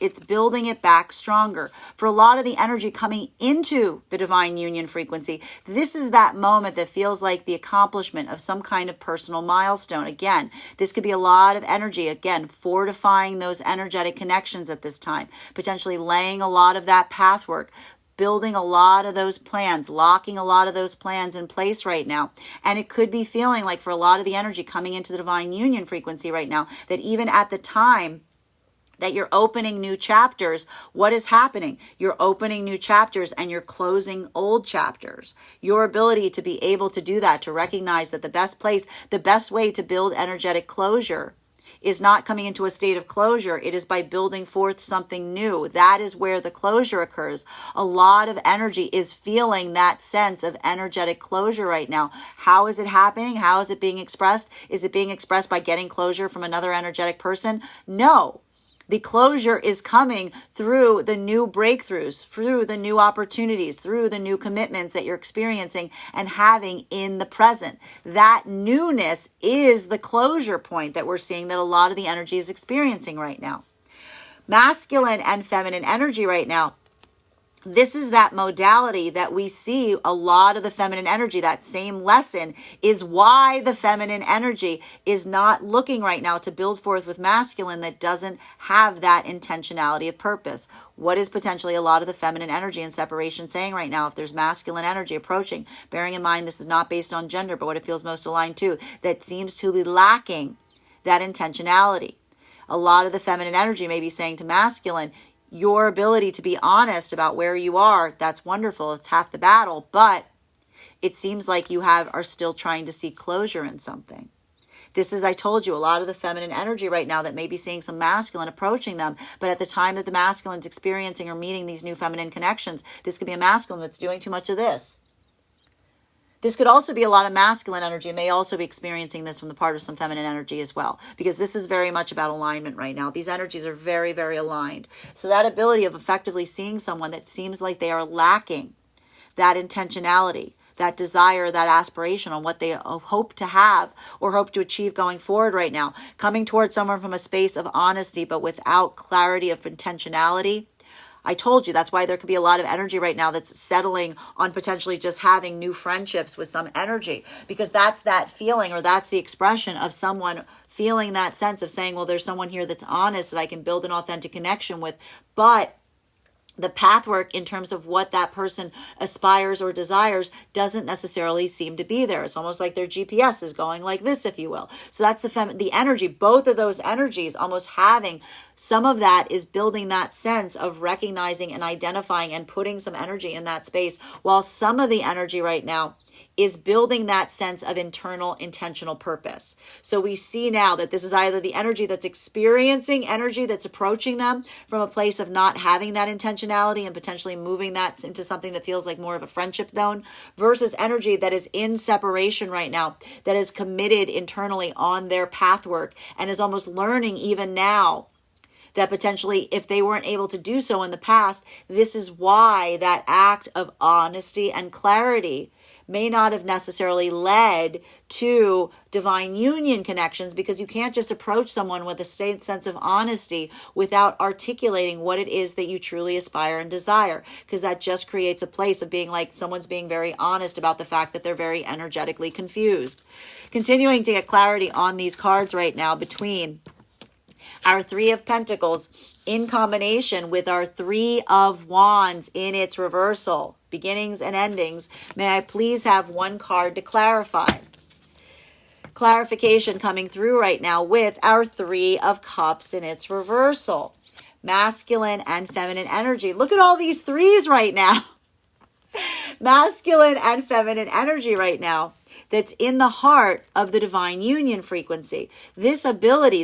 It's building it back stronger. For a lot of the energy coming into the divine union frequency, this is that moment that feels like the accomplishment of some kind of personal milestone. Again, this could be a lot of energy, again, fortifying those energetic connections at this time, potentially laying a lot of that pathwork, building a lot of those plans, locking a lot of those plans in place right now. And it could be feeling like for a lot of the energy coming into the divine union frequency right now, that even at the time that you're opening new chapters, what is happening? You're opening new chapters and you're closing old chapters. Your ability to be able to do that, to recognize that the best way to build energetic closure is not coming into a state of closure. It is by building forth something new. That is where the closure occurs. A lot of energy is feeling that sense of energetic closure right now. How is it happening? How is it being expressed? Is it being expressed by getting closure from another energetic person? No. The closure is coming through the new breakthroughs, through the new opportunities, through the new commitments that you're experiencing and having in the present. That newness is the closure point that we're seeing that a lot of the energy is experiencing right now. Masculine and feminine energy right now. This is that modality that we see a lot of the feminine energy. That same lesson is why the feminine energy is not looking right now to build forth with masculine that doesn't have that intentionality of purpose. What is potentially a lot of the feminine energy in separation saying right now? If there's masculine energy approaching, bearing in mind this is not based on gender, but what it feels most aligned to, that seems to be lacking that intentionality. A lot of the feminine energy may be saying to masculine, your ability to be honest about where you are, that's wonderful. It's half the battle, but it seems like you are still trying to seek closure in something. This is, I told you, a lot of the feminine energy right now that may be seeing some masculine approaching them, but at the time that the masculine's experiencing or meeting these new feminine connections, this could be a masculine that's doing too much of this. This could also be a lot of masculine energy. It may also be experiencing this from the part of some feminine energy as well, because this is very much about alignment right now. These energies are very, very aligned. So that ability of effectively seeing someone that seems like they are lacking that intentionality, that desire, that aspiration on what they hope to have or hope to achieve going forward right now, coming towards someone from a space of honesty, but without clarity of intentionality. I told you that's why there could be a lot of energy right now that's settling on potentially just having new friendships with some energy, because that's that feeling, or that's the expression of someone feeling that sense of saying, well, there's someone here that's honest that I can build an authentic connection with, but the pathwork in terms of what that person aspires or desires doesn't necessarily seem to be there. It's almost like their GPS is going like this, if you will. So that's the energy, both of those energies almost having some of that is building that sense of recognizing and identifying and putting some energy in that space, while some of the energy right now is building that sense of internal intentional purpose. So we see now that this is either the energy that's experiencing energy that's approaching them from a place of not having that intentionality and potentially moving that into something that feels like more of a friendship zone, versus energy that is in separation right now, that is committed internally on their pathwork and is almost learning even now that potentially if they weren't able to do so in the past, this is why that act of honesty and clarity may not have necessarily led to divine union connections, because you can't just approach someone with a sense of honesty without articulating what it is that you truly aspire and desire, because that just creates a place of being like someone's being very honest about the fact that they're very energetically confused. Continuing to get clarity on these cards right now between our Three of Pentacles in combination with our Three of Wands in its reversal, beginnings and endings. May I please have one card to clarify? Clarification coming through right now with our Three of Cups in its reversal. Masculine and feminine energy. Look at all these threes right now. Masculine and feminine energy right now. That's in the heart of the divine union frequency. This ability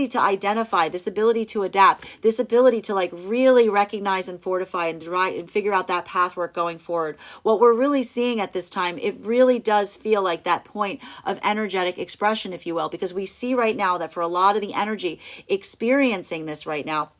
to identify, this ability to adapt, this ability to like really recognize and fortify and figure out that pathwork going forward. What we're really seeing at this time, it really does feel like that point of energetic expression, if you will, because we see right now that for a lot of the energy experiencing this right now,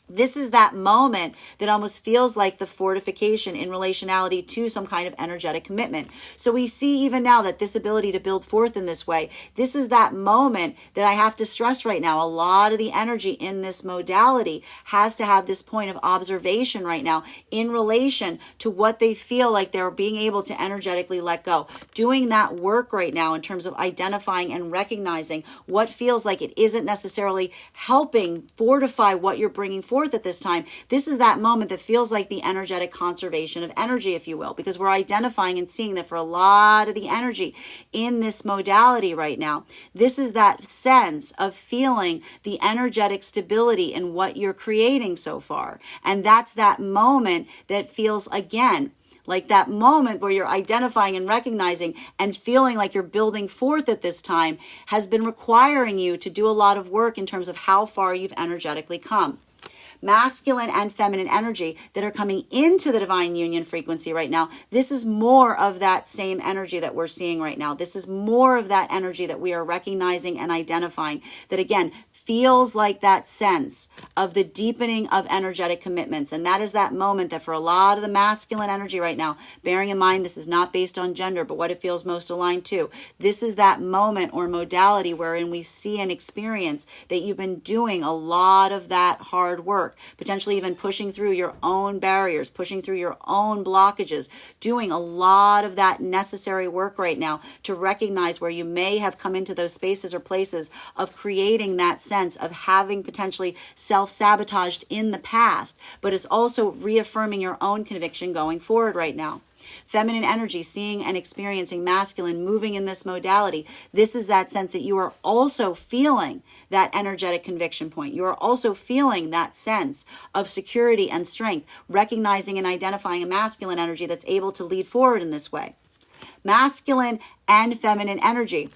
this is that moment that almost feels like the fortification in relationality to some kind of energetic commitment. So we see even now that this ability to build forth in this way, this is that moment that I have to stress right now. A lot of the energy in this modality has to have this point of observation right now in relation to what they feel like they're being able to energetically let go. Doing that work right now in terms of identifying and recognizing what feels like it isn't necessarily helping fortify what you're bringing forth at this time. This is that moment that feels like the energetic conservation of energy, if you will, because we're identifying and seeing that for a lot of the energy in this modality right now, this is that sense of feeling the energetic stability in what you're creating so far. And that's that moment that feels, again, like that moment where you're identifying and recognizing and feeling like you're building forth at this time has been requiring you to do a lot of work in terms of how far you've energetically come. Masculine and feminine energy that are coming into the divine union frequency right now. This is more of that same energy that we're seeing right now. This is more of that energy that we are recognizing and identifying that, again, feels like that sense of the deepening of energetic commitments. And that is that moment that for a lot of the masculine energy right now, bearing in mind this is not based on gender, but what it feels most aligned to, this is that moment or modality wherein we see and experience that you've been doing a lot of that hard work. work, potentially even pushing through your own barriers, pushing through your own blockages, doing a lot of that necessary work right now to recognize where you may have come into those spaces or places of creating that sense of having potentially self-sabotaged in the past, but it's also reaffirming your own conviction going forward right now. Feminine energy, seeing and experiencing masculine, moving in this modality. This is that sense that you are also feeling that energetic conviction point. You are also feeling that sense of security and strength, recognizing and identifying a masculine energy that's able to lead forward in this way. Masculine and feminine energy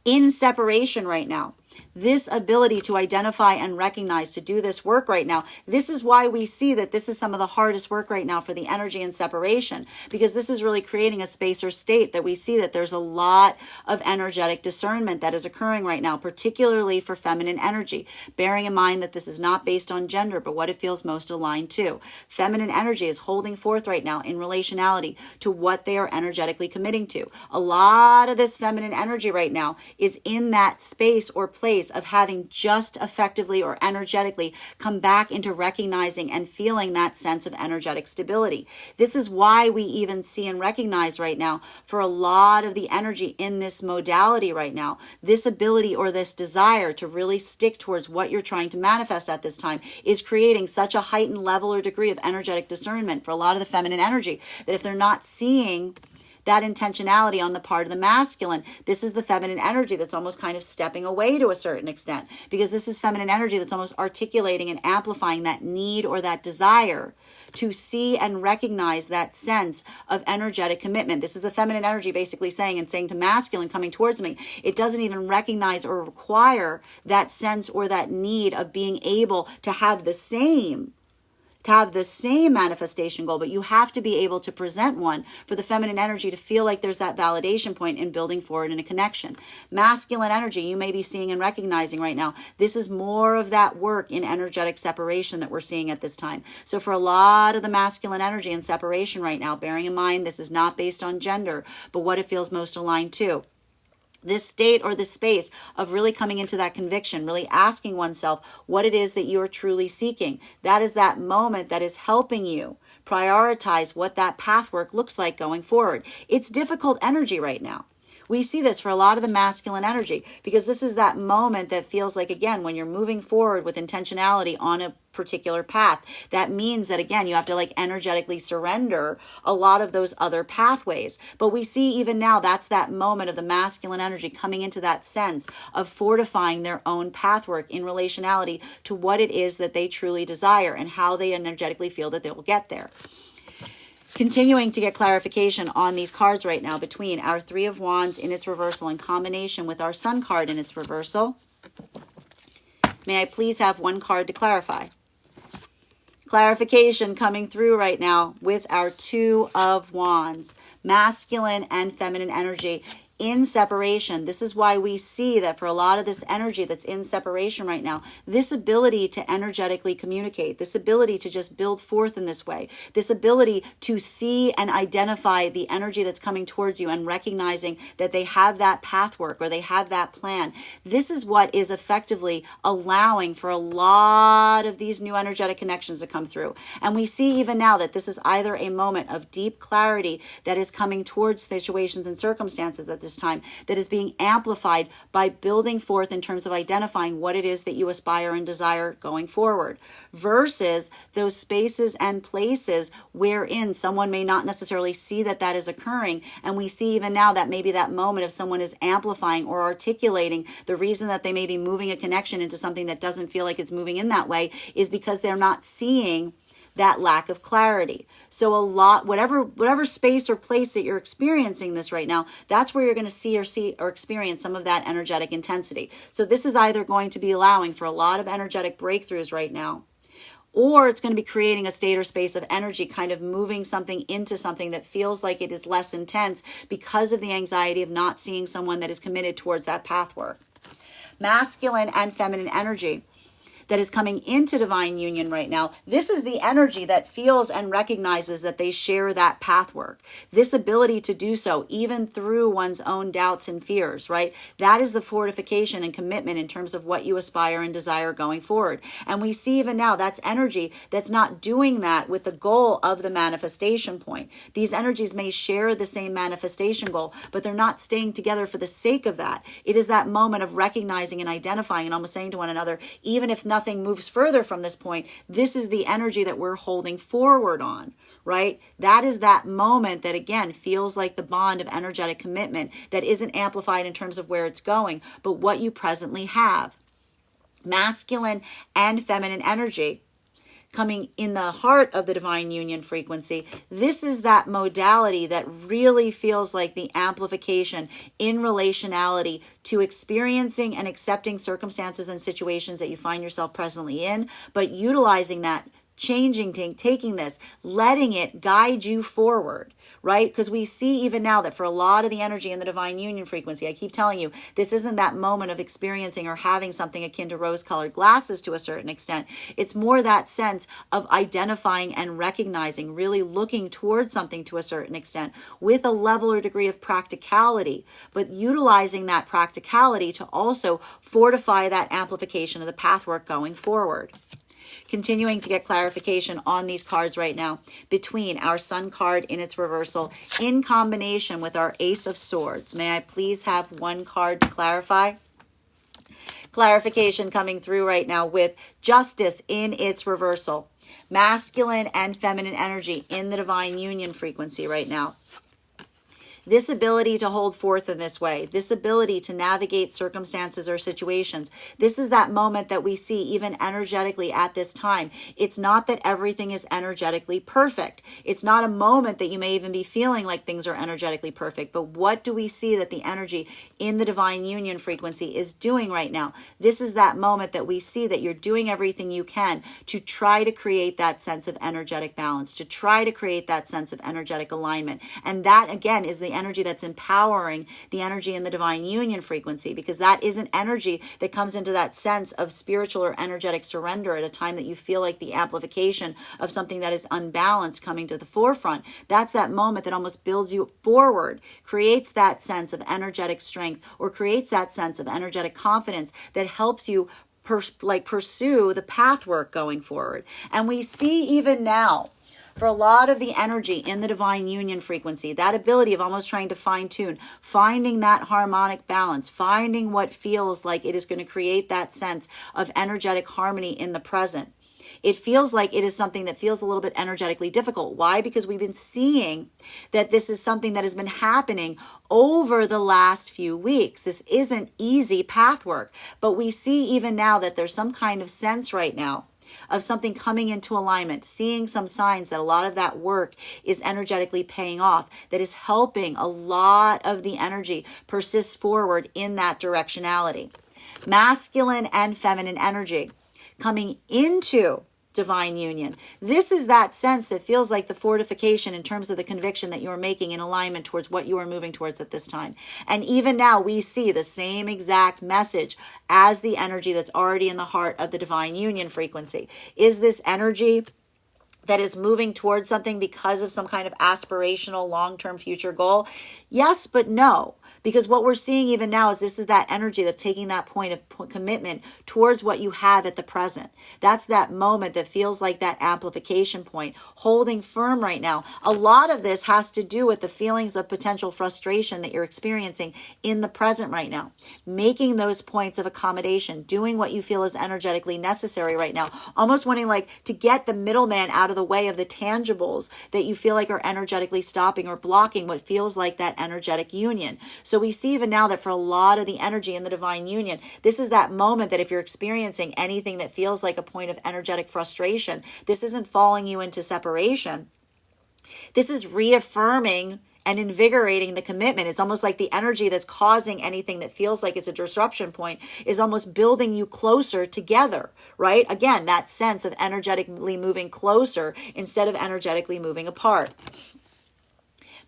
in separation right now. This ability to identify and recognize, to do this work right now. This is why we see that this is some of the hardest work right now for the energy in separation, because this is really creating a space or state that we see that there's a lot of energetic discernment that is occurring right now, particularly for feminine energy, bearing in mind that this is not based on gender, but what it feels most aligned to. Feminine energy is holding forth right now in relationality to what they are energetically committing to. A lot of this feminine energy right now is in that space or place of having just effectively or energetically come back into recognizing and feeling that sense of energetic stability. This is why we even see and recognize right now for a lot of the energy in this modality right now, this ability or this desire to really stick towards what you're trying to manifest at this time is creating such a heightened level or degree of energetic discernment for a lot of the feminine energy that if they're not seeing that intentionality on the part of the masculine, this is the feminine energy that's almost kind of stepping away to a certain extent, because this is feminine energy that's almost articulating and amplifying that need or that desire to see and recognize that sense of energetic commitment. This is the feminine energy basically saying to masculine coming towards me, it doesn't even recognize or require that sense or that need of being able to have the same manifestation goal, but you have to be able to present one for the feminine energy to feel like there's that validation point in building forward in a connection. Masculine energy, you may be seeing and recognizing right now, this is more of that work in energetic separation that we're seeing at this time. So for a lot of the masculine energy in separation right now, bearing in mind this is not based on gender, but what it feels most aligned to. This state or this space of really coming into that conviction, really asking oneself what it is that you are truly seeking. That is that moment that is helping you prioritize what that path work looks like going forward. It's difficult energy right now. We see this for a lot of the masculine energy because this is that moment that feels like, again, when you're moving forward with intentionality on a particular path, that means that, again, you have to energetically surrender a lot of those other pathways. But we see even now that's that moment of the masculine energy coming into that sense of fortifying their own pathwork in relationality to what it is that they truly desire and how they energetically feel that they will get there. Continuing to get clarification on these cards right now between our Three of Wands in its reversal in combination with our Sun card in its reversal. May I please have one card to clarify? Clarification coming through right now with our Two of Wands, masculine and feminine energy in separation. This is why we see that for a lot of this energy that's in separation right now, this ability to energetically communicate, this ability to just build forth in this way, this ability to see and identify the energy that's coming towards you and recognizing that they have that path work or they have that plan. This is what is effectively allowing for a lot of these new energetic connections to come through. And we see even now that this is either a moment of deep clarity that is coming towards situations and circumstances at this time that is being amplified by building forth in terms of identifying what it is that you aspire and desire going forward, versus those spaces and places wherein someone may not necessarily see that that is occurring. And we see even now that maybe that moment if someone is amplifying or articulating the reason that they may be moving a connection into something that doesn't feel like it's moving in that way is because they're not seeing that lack of clarity. So a lot, whatever space or place that you're experiencing this right now, that's where you're going to see or experience some of that energetic intensity. So this is either going to be allowing for a lot of energetic breakthroughs right now, or it's going to be creating a state or space of energy, kind of moving something into something that feels like it is less intense because of the anxiety of not seeing someone that is committed towards that path work. Masculine and feminine energy. that is coming into divine union right now, this is the energy that feels and recognizes that they share that path work. This ability to do so, even through one's own doubts and fears, right? That is the fortification and commitment in terms of what you aspire and desire going forward. And we see even now that's energy that's not doing that with the goal of the manifestation point. These energies may share the same manifestation goal, but they're not staying together for the sake of that. It is that moment of recognizing and identifying and almost saying to one another, even if nothing moves further from this point, this is the energy that we're holding forward on, right? That is that moment that, again, feels like the bond of energetic commitment that isn't amplified in terms of where it's going, but what you presently have. Masculine and feminine energy coming in the heart of the divine union frequency. This is that modality that really feels like the amplification in relationality to experiencing and accepting circumstances and situations that you find yourself presently in, but utilizing that, changing, taking this, letting it guide you forward, right? Because we see even now that for a lot of the energy in the divine union frequency, I keep telling you, this isn't that moment of experiencing or having something akin to rose-colored glasses to a certain extent. It's more that sense of identifying and recognizing, really looking towards something to a certain extent with a level or degree of practicality, but utilizing that practicality to also fortify that amplification of the pathwork going forward. Continuing to get clarification on these cards right now between our Sun card in its reversal in combination with our Ace of Swords. May I please have one card to clarify? Clarification coming through right now with Justice in its reversal. Masculine and feminine energy in the divine union frequency right now. This ability to hold forth in this way, this ability to navigate circumstances or situations, this is that moment that we see even energetically at this time. It's not that everything is energetically perfect. It's not a moment that you may even be feeling like things are energetically perfect. But what do we see that the energy in the divine union frequency is doing right now? This is that moment that we see that you're doing everything you can to try to create that sense of energetic balance, to try to create that sense of energetic alignment. And that, again, is the energy that's empowering the energy in the divine union frequency, because that is an energy that comes into that sense of spiritual or energetic surrender at a time that you feel like the amplification of something that is unbalanced coming to the forefront. That's that moment that almost builds you forward, creates that sense of energetic strength, or creates that sense of energetic confidence that helps you pursue the pathwork going forward. And we see even now, for a lot of the energy in the divine union frequency, that ability of almost trying to fine tune, finding that harmonic balance, finding what feels like it is going to create that sense of energetic harmony in the present. It feels like it is something that feels a little bit energetically difficult. Why? Because we've been seeing that this is something that has been happening over the last few weeks. This isn't easy path work, but we see even now that there's some kind of sense right now of something coming into alignment, seeing some signs that a lot of that work is energetically paying off, that is helping a lot of the energy persist forward in that directionality. Masculine and feminine energy coming into divine union. This is that sense that feels like the fortification in terms of the conviction that you're making in alignment towards what you are moving towards at this time. And even now we see the same exact message as the energy that's already in the heart of the divine union frequency. Is this energy that is moving towards something because of some kind of aspirational long-term future goal? Yes, but no. Because what we're seeing even now is this is that energy that's taking that point of commitment towards what you have at the present. That's that moment that feels like that amplification point, holding firm right now. A lot of this has to do with the feelings of potential frustration that you're experiencing in the present right now. Making those points of accommodation, doing what you feel is energetically necessary right now. Almost wanting like to get the middleman out of the way of the tangibles that you feel like are energetically stopping or blocking what feels like that energetic union. So we see even now that for a lot of the energy in the divine union, this is that moment that if you're experiencing anything that feels like a point of energetic frustration, this isn't falling you into separation. This is reaffirming and invigorating the commitment. It's almost like the energy that's causing anything that feels like it's a disruption point is almost building you closer together, right? Again, that sense of energetically moving closer instead of energetically moving apart.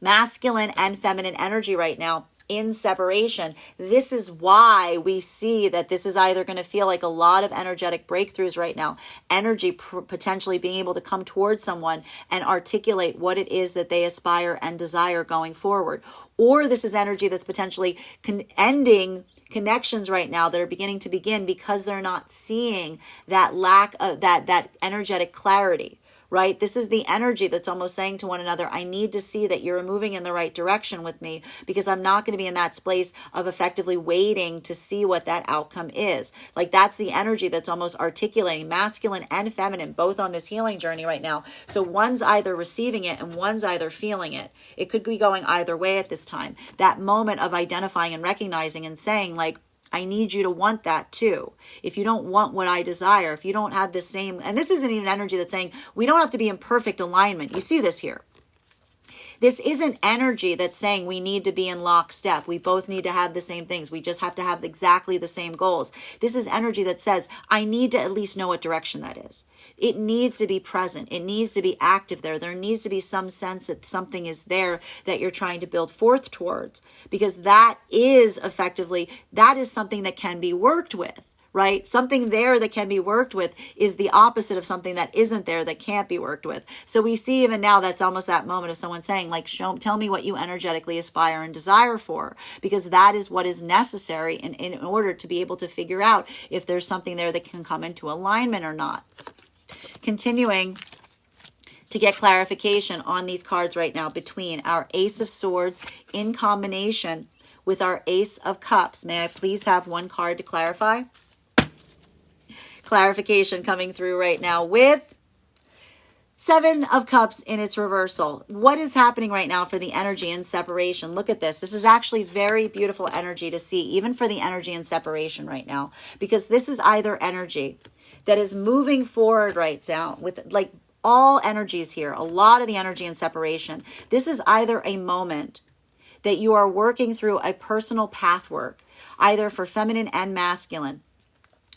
Masculine and feminine energy right now in separation. This is why we see that this is either going to feel like a lot of energetic breakthroughs right now, energy potentially being able to come towards someone and articulate what it is that they aspire and desire going forward. Or this is energy that's potentially ending connections right now that are beginning to begin because they're not seeing that lack of that energetic clarity. Right? This is the energy that's almost saying to one another, I need to see that you're moving in the right direction with me, because I'm not going to be in that space of effectively waiting to see what that outcome is. Like, that's the energy that's almost articulating masculine and feminine, both on this healing journey right now. So one's either receiving it and one's either feeling it. It could be going either way at this time. That moment of identifying and recognizing and saying, like, I need you to want that too. If you don't want what I desire, if you don't have the same, and this isn't even energy that's saying we don't have to be in perfect alignment. You see this here. This isn't energy that's saying we need to be in lockstep. We both need to have the same things. We just have to have exactly the same goals. This is energy that says, I need to at least know what direction that is. It needs to be present. It needs to be active there. There needs to be some sense that something is there that you're trying to build forth towards, because that is effectively, that is something that can be worked with. Right? Something there that can be worked with is the opposite of something that isn't there that can't be worked with. So we see even now that's almost that moment of someone saying, like, tell me what you energetically aspire and desire for, because that is what is necessary in order to be able to figure out if there's something there that can come into alignment or not. Continuing to get clarification on these cards right now between our Ace of Swords in combination with our Ace of Cups. May I please have one card to clarify? Clarification coming through right now with Seven of Cups in its reversal. What is happening right now for the energy in separation? Look at this. This is actually very beautiful energy to see, even for the energy in separation right now, because this is either energy that is moving forward right now with, like, all energies here, a lot of the energy in separation. This is either a moment that you are working through a personal path work, either for feminine and masculine,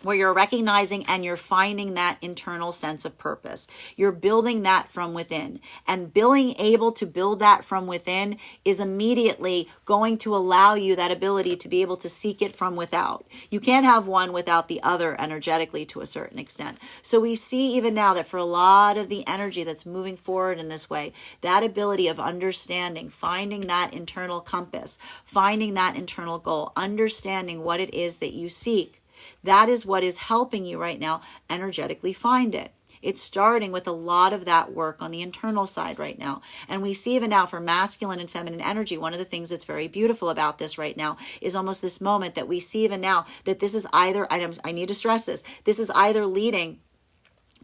where you're recognizing and you're finding that internal sense of purpose. You're building that from within. And being able to build that from within is immediately going to allow you that ability to be able to seek it from without. You can't have one without the other energetically to a certain extent. So we see even now that for a lot of the energy that's moving forward in this way, that ability of understanding, finding that internal compass, finding that internal goal, understanding what it is that you seek, that is what is helping you right now energetically find it. It's starting with a lot of that work on the internal side right now. And we see even now for masculine and feminine energy, one of the things that's very beautiful about this right now is almost this moment that we see even now that this is either, I need to stress this is either leading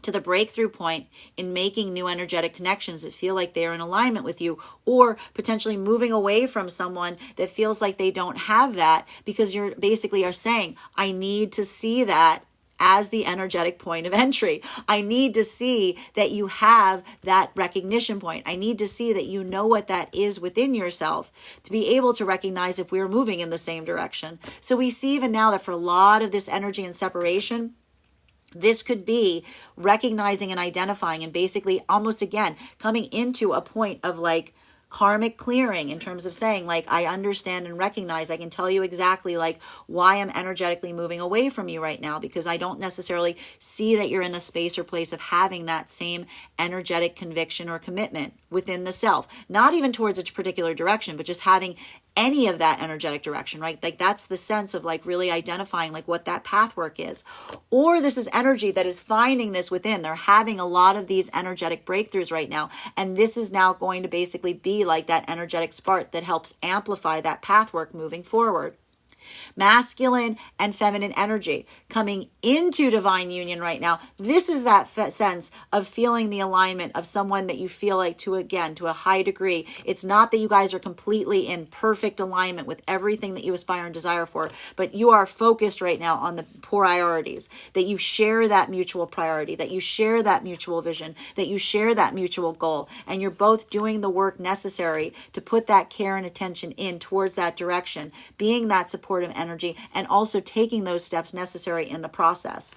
to the breakthrough point in making new energetic connections that feel like they are in alignment with you, or potentially moving away from someone that feels like they don't have that, because you're basically are saying, I need to see that as the energetic point of entry. I need to see that you have that recognition point. I need to see that you know what that is within yourself to be able to recognize if we're moving in the same direction. So we see even now that for a lot of this energy and separation, this could be recognizing and identifying and basically almost again coming into a point of like karmic clearing in terms of saying, like, I understand and recognize, I can tell you exactly like why I'm energetically moving away from you right now, because I don't necessarily see that you're in a space or place of having that same energetic conviction or commitment within the self, not even towards a particular direction, but just having any of that energetic direction, right? Like that's the sense of like really identifying like what that path work is. Or this is energy that is finding this within. They're having a lot of these energetic breakthroughs right now. And this is now going to basically be like that energetic spark that helps amplify that path work moving forward. Masculine and feminine energy coming into divine union right now. This is that sense of feeling the alignment of someone that you feel like to a high degree. It's not that you guys are completely in perfect alignment with everything that you aspire and desire for, but you are focused right now on the priorities, that you share that mutual priority, that you share that mutual vision, that you share that mutual goal, and you're both doing the work necessary to put that care and attention in towards that direction, being that supportive energy, and also taking those steps necessary in the process.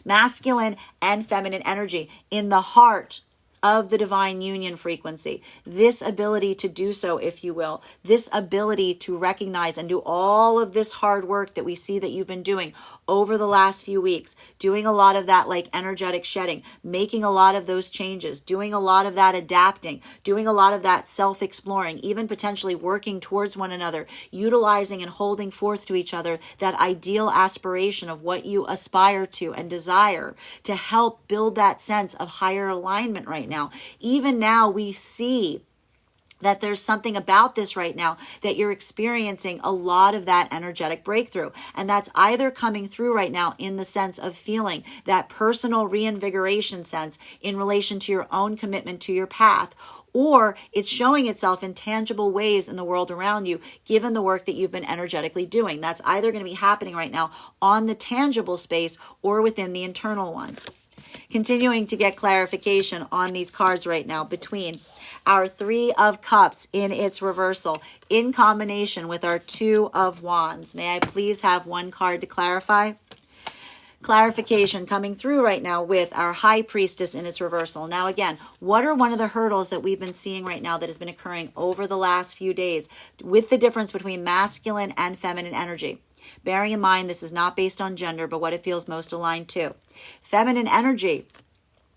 Masculine and feminine energy in the heart of the divine union frequency. This ability to do so, if you will, this ability to recognize and do all of this hard work that we see that you've been doing over the last few weeks, doing a lot of that like energetic shedding, making a lot of those changes, doing a lot of that adapting, doing a lot of that self-exploring, even potentially working towards one another, utilizing and holding forth to each other that ideal aspiration of what you aspire to and desire to help build that sense of higher alignment right now. Even now we see that there's something about this right now that you're experiencing a lot of that energetic breakthrough. And that's either coming through right now in the sense of feeling that personal reinvigoration sense in relation to your own commitment to your path, or it's showing itself in tangible ways in the world around you, given the work that you've been energetically doing. That's either going to be happening right now on the tangible space or within the internal one. Continuing to get clarification on these cards right now between our Three of Cups in its reversal in combination with our Two of Wands. May I please have one card to clarify? Clarification coming through right now with our High Priestess in its reversal. Now again, what are one of the hurdles that we've been seeing right now that has been occurring over the last few days with the difference between masculine and feminine energy? Bearing in mind this is not based on gender, but what it feels most aligned to. Feminine energy,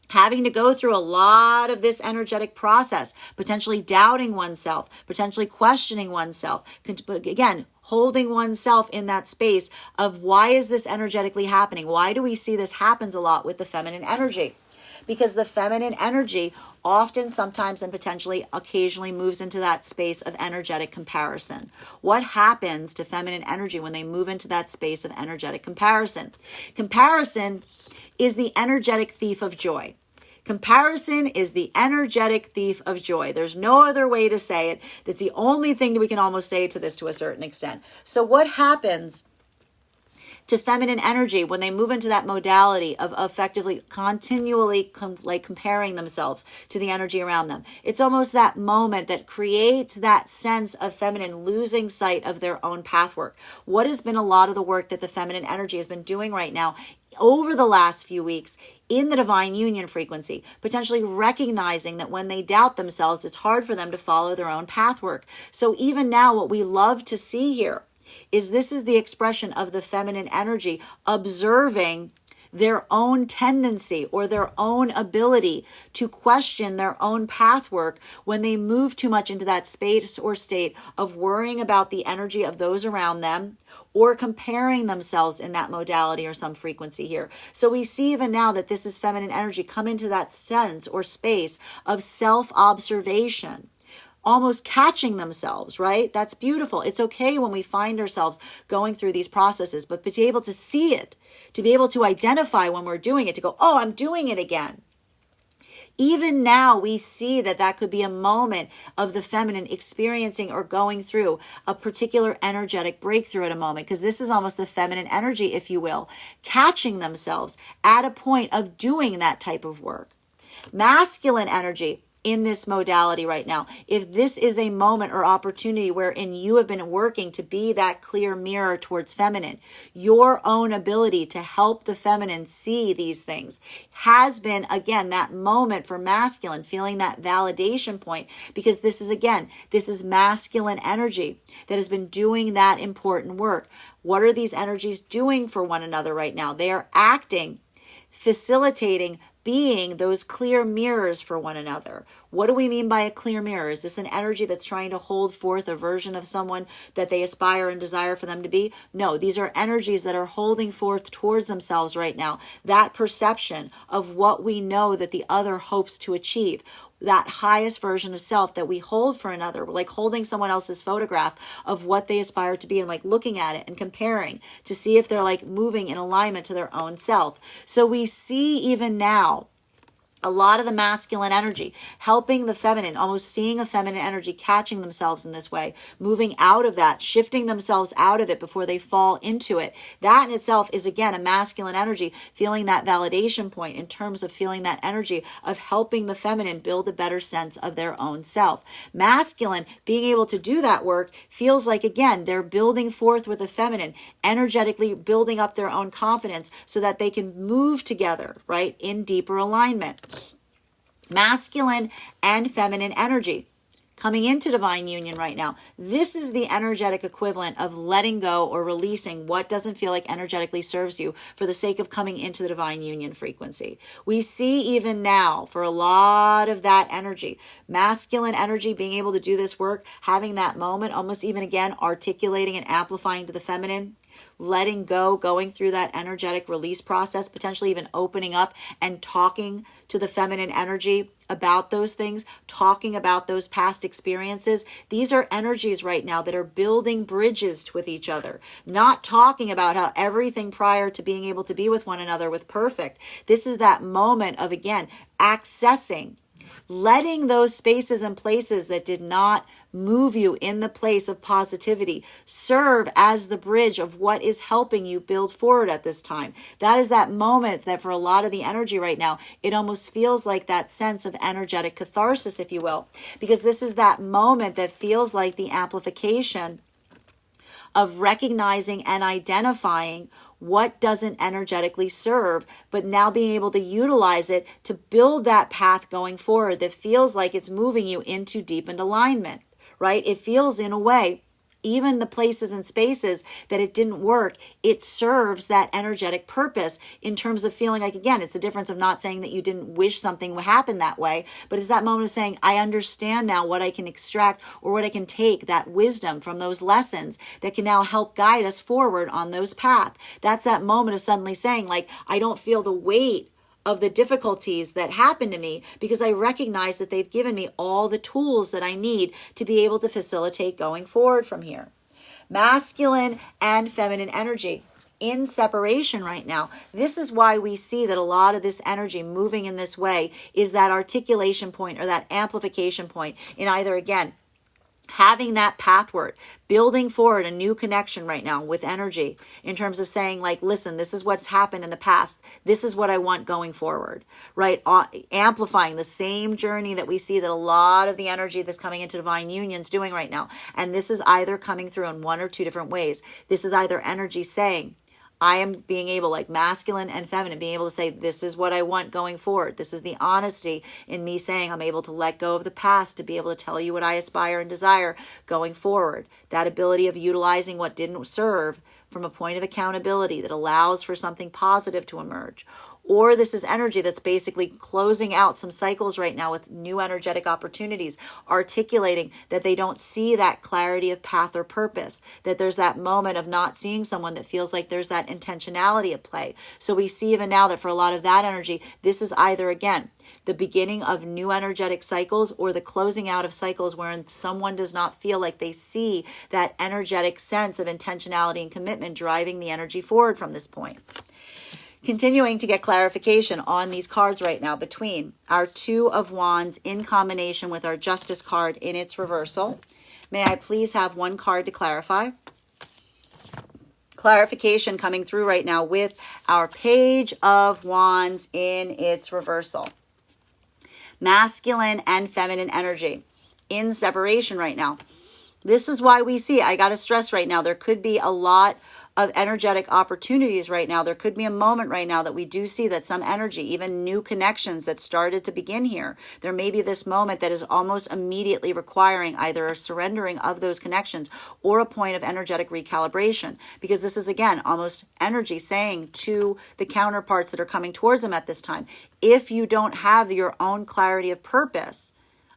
having to go through a lot of this energetic process, potentially doubting oneself, potentially questioning oneself. Again, holding oneself in that space of why is this energetically happening? Why do we see this happens a lot with the feminine energy? Because the feminine energy often, sometimes, and potentially occasionally moves into that space of energetic comparison. What happens to feminine energy when they move into that space of energetic comparison? Comparison is the energetic thief of joy. Comparison is the energetic thief of joy. There's no other way to say it. That's the only thing that we can almost say to this to a certain extent. So what happens to feminine energy when they move into that modality of effectively continually comparing themselves to the energy around them? It's almost that moment that creates that sense of feminine losing sight of their own pathwork. What has been a lot of the work that the feminine energy has been doing right now over the last few weeks in the divine union frequency, potentially recognizing that when they doubt themselves, it's hard for them to follow their own pathwork. So even now, what we love to see here is this is the expression of the feminine energy observing their own tendency or their own ability to question their own pathwork when they move too much into that space or state of worrying about the energy of those around them or comparing themselves in that modality or some frequency here. So we see even now that this is feminine energy come into that sense or space of self-observation, almost catching themselves, right? That's beautiful. It's okay when we find ourselves going through these processes, but to be able to see it, to be able to identify when we're doing it, to go, oh, I'm doing it again. Even now, we see that that could be a moment of the feminine experiencing or going through a particular energetic breakthrough at a moment, because this is almost the feminine energy, if you will, catching themselves at a point of doing that type of work. Masculine energy in this modality right now, if this is a moment or opportunity wherein you have been working to be that clear mirror towards feminine, your own ability to help the feminine see these things has been, again, that moment for masculine, feeling that validation point, because this is, again, this is masculine energy that has been doing that important work. What are these energies doing for one another right now? They are acting, facilitating, being those clear mirrors for one another. What do we mean by a clear mirror? Is this an energy that's trying to hold forth a version of someone that they aspire and desire for them to be? No, these are energies that are holding forth towards themselves right now. That perception of what we know that the other hopes to achieve. That highest version of self that we hold for another, like holding someone else's photograph of what they aspire to be and like looking at it and comparing to see if they're like moving in alignment to their own self. So we see even now a lot of the masculine energy helping the feminine, almost seeing a feminine energy catching themselves in this way, moving out of that, shifting themselves out of it before they fall into it. That in itself is, again, a masculine energy, feeling that validation point in terms of feeling that energy of helping the feminine build a better sense of their own self. Masculine, being able to do that work, feels like, again, they're building forth with the feminine, energetically building up their own confidence so that they can move together, right, in deeper alignment. Masculine and feminine energy coming into divine union right now. This is the energetic equivalent of letting go or releasing what doesn't feel like energetically serves you for the sake of coming into the divine union frequency. We see even now for a lot of that energy, masculine energy being able to do this work, having that moment, almost even again articulating and amplifying to the feminine, letting go, going through that energetic release process, potentially even opening up and talking to the feminine energy about those things, talking about those past experiences. These are energies right now that are building bridges with each other, not talking about how everything prior to being able to be with one another was perfect. This is that moment of, again, accessing, letting those spaces and places that did not move you in the place of positivity serve as the bridge of what is helping you build forward at this time. That is that moment that for a lot of the energy right now, it almost feels like that sense of energetic catharsis, if you will, because this is that moment that feels like the amplification of recognizing and identifying what doesn't energetically serve, but now being able to utilize it to build that path going forward that feels like it's moving you into deepened alignment, right? It feels in a way, even the places and spaces that it didn't work, it serves that energetic purpose in terms of feeling like, again, it's the difference of not saying that you didn't wish something would happen that way, but it's that moment of saying, I understand now what I can extract or what I can take, that wisdom from those lessons that can now help guide us forward on those paths. That's that moment of suddenly saying, like, I don't feel the weight of the difficulties that happen to me because I recognize that they've given me all the tools that I need to be able to facilitate going forward from here. Masculine and feminine energy in separation right now. This is why we see that a lot of this energy moving in this way is that articulation point or that amplification point in either, again, having that pathward, building forward a new connection right now with energy in terms of saying, like, listen, this is what's happened in the past. This is what I want going forward, right? Amplifying the same journey that we see that a lot of the energy that's coming into divine union is doing right now. And this is either coming through in one or two different ways. This is either energy saying, I am being able, like masculine and feminine, being able to say, this is what I want going forward. This is the honesty in me saying I'm able to let go of the past to be able to tell you what I aspire and desire going forward. That ability of utilizing what didn't serve from a point of accountability that allows for something positive to emerge. Or this is energy that's basically closing out some cycles right now with new energetic opportunities, articulating that they don't see that clarity of path or purpose, that there's that moment of not seeing someone that feels like there's that intentionality at play. So we see even now that for a lot of that energy, this is either, again, the beginning of new energetic cycles or the closing out of cycles wherein someone does not feel like they see that energetic sense of intentionality and commitment driving the energy forward from this point. Continuing to get clarification on these cards right now between our Two of Wands in combination with our Justice card in its reversal. May I please have one card to clarify? Clarification coming through right now with our Page of Wands in its reversal. Masculine and feminine energy in separation right now. This is why we see, I got to stress right now, there could be a lot of energetic opportunities right now. There could be a moment right now that we do see that some energy, even new connections that started to begin here, there may be this moment that is almost immediately requiring either a surrendering of those connections or a point of energetic recalibration, because this is, again, almost energy saying to the counterparts that are coming towards them at this time, if you don't have your own clarity of purpose,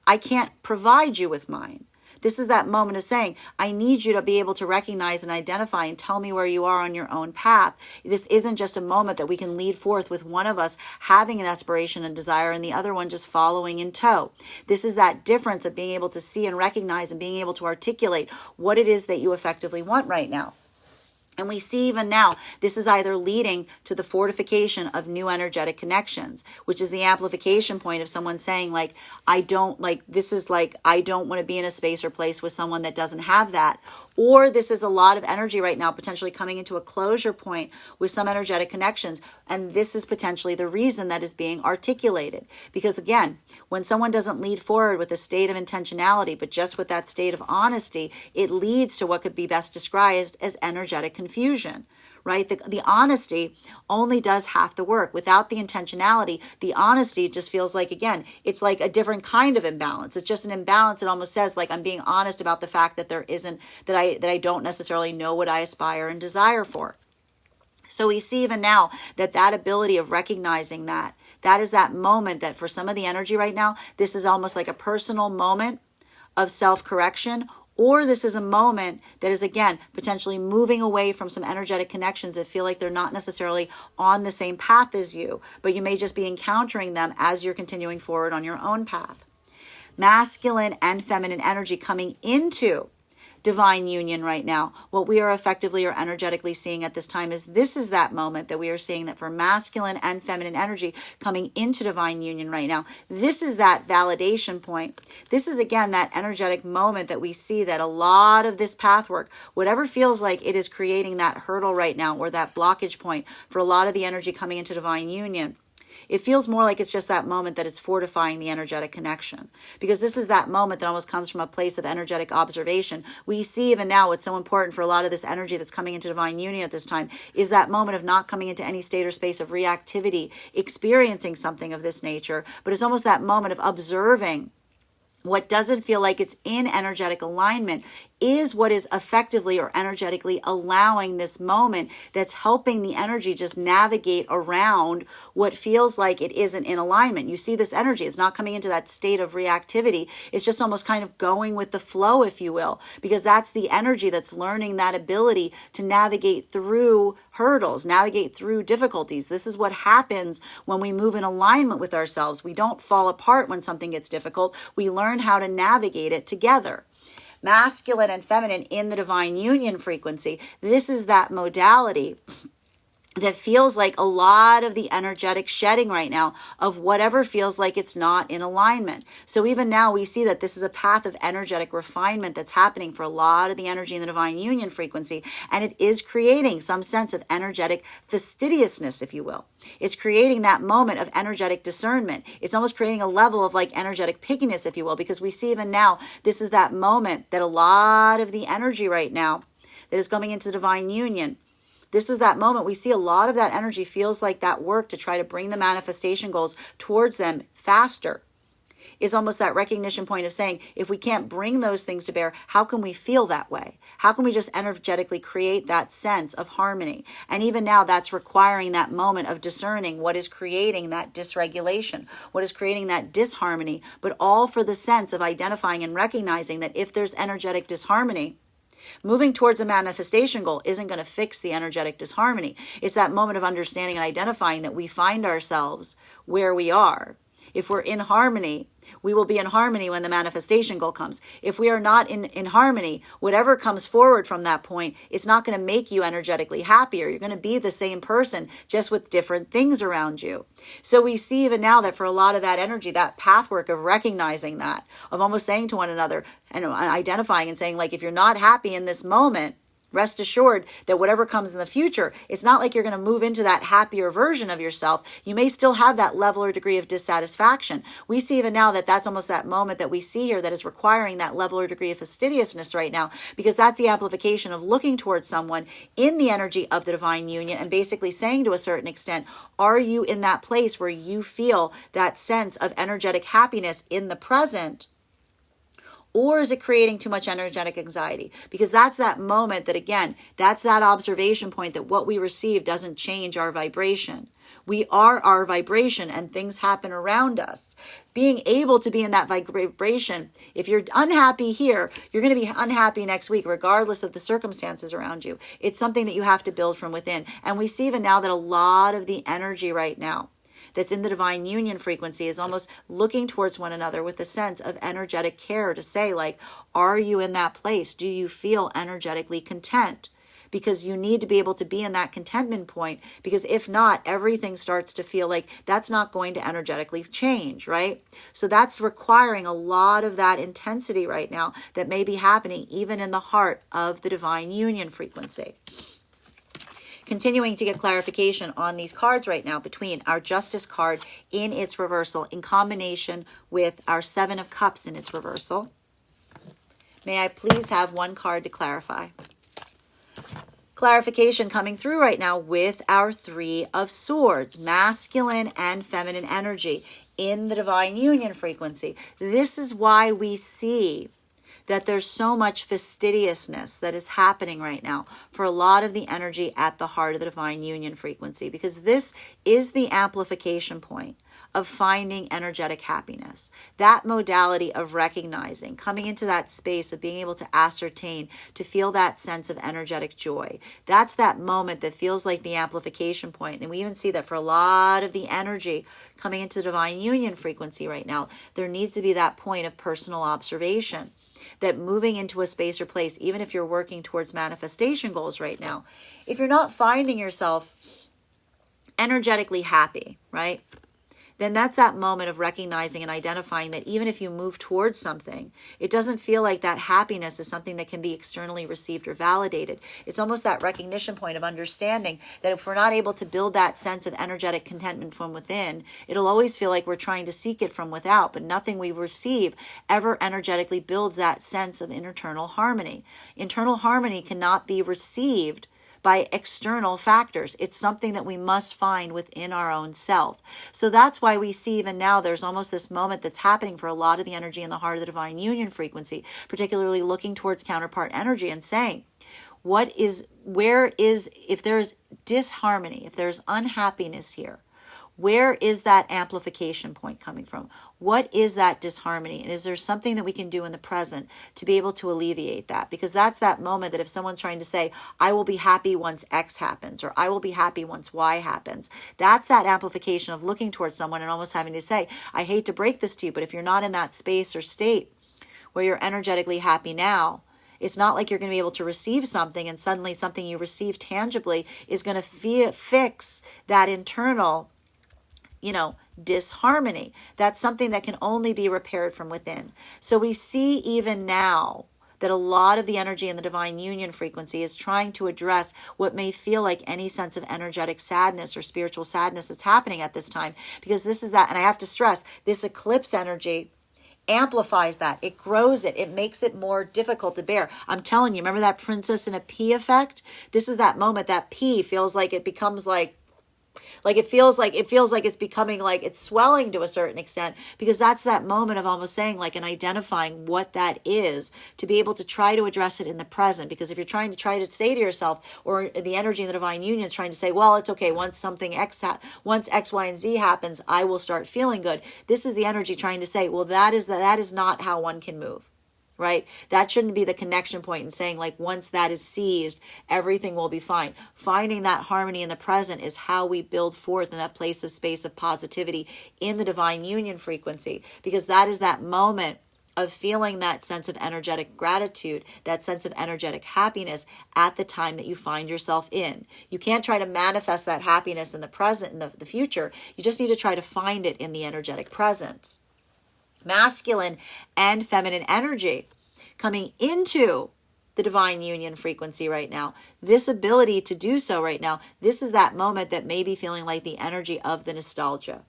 I can't provide you with mine. This is that moment of saying, I need you to be able to recognize and identify and tell me where you are on your own path. This isn't just a moment that we can lead forth with one of us having an aspiration and desire and the other one just following in tow. This is that difference of being able to see and recognize and being able to articulate what it is that you effectively want right now. And we see even now, this is either leading to the fortification of new energetic connections, which is the amplification point of someone saying, like, I don't want to be in a space or place with someone that doesn't have that. Or this is a lot of energy right now, potentially coming into a closure point with some energetic connections. And this is potentially the reason that is being articulated. Because again, when someone doesn't lead forward with a state of intentionality, but just with that state of honesty, it leads to what could be best described as energetic confusion, right? The honesty only does half the work. Without the intentionality, the honesty just feels like, again, it's like a different kind of imbalance. It's just an imbalance. It almost says like I'm being honest about the fact that there isn't, that I don't necessarily know what I aspire and desire for. So we see even now that ability of recognizing that is that moment that for some of the energy right now, this is almost like a personal moment of self-correction, or this is a moment that is, again, potentially moving away from some energetic connections that feel like they're not necessarily on the same path as you, but you may just be encountering them as you're continuing forward on your own path. Masculine and feminine energy coming into divine union right now. What we are effectively or energetically seeing at this time is this is that moment that we are seeing that for masculine and feminine energy coming into divine union right now. This is that validation point. This is, again, that energetic moment that we see that a lot of this path work, whatever feels like it is creating that hurdle right now or that blockage point for a lot of the energy coming into divine union, it feels more like it's just that moment that it's fortifying the energetic connection, because this is that moment that almost comes from a place of energetic observation. We see even now what's so important for a lot of this energy that's coming into divine union at this time is that moment of not coming into any state or space of reactivity, experiencing something of this nature, but it's almost that moment of observing what doesn't feel like it's in energetic alignment is what is effectively or energetically allowing this moment that's helping the energy just navigate around what feels like it isn't in alignment. You see this energy, it's not coming into that state of reactivity. It's just almost kind of going with the flow, if you will, because that's the energy that's learning that ability to navigate through hurdles, navigate through difficulties. This is what happens when we move in alignment with ourselves. We don't fall apart when something gets difficult. We learn how to navigate it together. Masculine and feminine in the divine union frequency. This is that modality that feels like a lot of the energetic shedding right now of whatever feels like it's not in alignment. So even now we see that this is a path of energetic refinement that's happening for a lot of the energy in the divine union frequency, and it is creating some sense of energetic fastidiousness, if you will. It's creating that moment of energetic discernment. It's almost creating a level of like energetic pickiness, if you will, because we see even now this is that moment that a lot of the energy right now that is coming into divine union, this is that moment. We see a lot of that energy feels like that work to try to bring the manifestation goals towards them faster is almost that recognition point of saying, if we can't bring those things to bear, how can we feel that way? How can we just energetically create that sense of harmony? And even now that's requiring that moment of discerning what is creating that dysregulation, what is creating that disharmony, but all for the sense of identifying and recognizing that if there's energetic disharmony, moving towards a manifestation goal isn't going to fix the energetic disharmony. It's that moment of understanding and identifying that we find ourselves where we are. If we're in harmony, we will be in harmony when the manifestation goal comes. If we are not in harmony, whatever comes forward from that point, it's not going to make you energetically happier. You're going to be the same person, just with different things around you. So we see even now that for a lot of that energy, that pathwork of recognizing that, of almost saying to one another and identifying and saying, like, if you're not happy in this moment, rest assured that whatever comes in the future, it's not like you're going to move into that happier version of yourself. You may still have that level or degree of dissatisfaction. We see even now that that's almost that moment that we see here that is requiring that level or degree of fastidiousness right now, because that's the amplification of looking towards someone in the energy of the divine union and basically saying to a certain extent, are you in that place where you feel that sense of energetic happiness in the present? Or is it creating too much energetic anxiety? Because that's that moment that, again, that's that observation point that what we receive doesn't change our vibration. We are our vibration and things happen around us. Being able to be in that vibration, if you're unhappy here, you're going to be unhappy next week, regardless of the circumstances around you. It's something that you have to build from within. And we see even now that a lot of the energy right now that's in the divine union frequency is almost looking towards one another with a sense of energetic care to say, like, are you in that place? Do you feel energetically content? Because you need to be able to be in that contentment point, because if not, everything starts to feel like that's not going to energetically change, right? So that's requiring a lot of that intensity right now that may be happening even in the heart of the divine union frequency. Continuing to get clarification on these cards right now between our Justice card in its reversal in combination with our Seven of Cups in its reversal. May I please have one card to clarify? clarification coming through right now with our Three of Swords, masculine and feminine energy in the divine union frequency. This is why we see that there's so much fastidiousness that is happening right now for a lot of the energy at the heart of the divine union frequency, because this is the amplification point of finding energetic happiness. That modality of recognizing, coming into that space of being able to ascertain, to feel that sense of energetic joy. That's that moment that feels like the amplification point. And we even see that for a lot of the energy coming into the divine union frequency right now, there needs to be that point of personal observation. That moving into a space or place, even if you're working towards manifestation goals right now, if you're not finding yourself energetically happy, right? Then that's that moment of recognizing and identifying that even if you move towards something, it doesn't feel like that happiness is something that can be externally received or validated. It's almost that recognition point of understanding that if we're not able to build that sense of energetic contentment from within, it'll always feel like we're trying to seek it from without, but nothing we receive ever energetically builds that sense of internal harmony. Internal harmony cannot be received by external factors. It's something that we must find within our own self. So that's why we see even now there's almost this moment that's happening for a lot of the energy in the heart of the divine union frequency, particularly looking towards counterpart energy and saying, if there's disharmony, if there's unhappiness here, where is that amplification point coming from? What is that disharmony? And is there something that we can do in the present to be able to alleviate that? Because that's that moment that if someone's trying to say, I will be happy once X happens, or I will be happy once Y happens, that's that amplification of looking towards someone and almost having to say, I hate to break this to you, but if you're not in that space or state where you're energetically happy now, it's not like you're going to be able to receive something and suddenly something you receive tangibly is going to fix that internal disharmony. That's something that can only be repaired from within. So we see even now that a lot of the energy in the divine union frequency is trying to address what may feel like any sense of energetic sadness or spiritual sadness that's happening at this time, because this is that, and I have to stress, this eclipse energy amplifies that. It grows it. It makes it more difficult to bear. I'm telling you, remember that princess in a pea effect? This is that moment that pea feels like it becomes like it feels like it's becoming like it's swelling to a certain extent, because that's that moment of almost saying like and identifying what that is to be able to try to address it in the present. Because if you're trying to say to yourself, or the energy in the divine union is trying to say, well, it's okay, once once X, Y, and Z happens, I will start feeling good. This is the energy trying to say, well, that is not how one can move. Right? That shouldn't be the connection point in saying like once that is seized, everything will be fine. Finding that harmony in the present is how we build forth in that place of space of positivity in the divine union frequency, because that is that moment of feeling that sense of energetic gratitude, that sense of energetic happiness at the time that you find yourself in. You can't try to manifest that happiness in the present, in the future. You just need to try to find it in the energetic present. Masculine and feminine energy coming into the divine union frequency right now. This ability to do so right now, this is that moment that may be feeling like the energy of the nostalgia,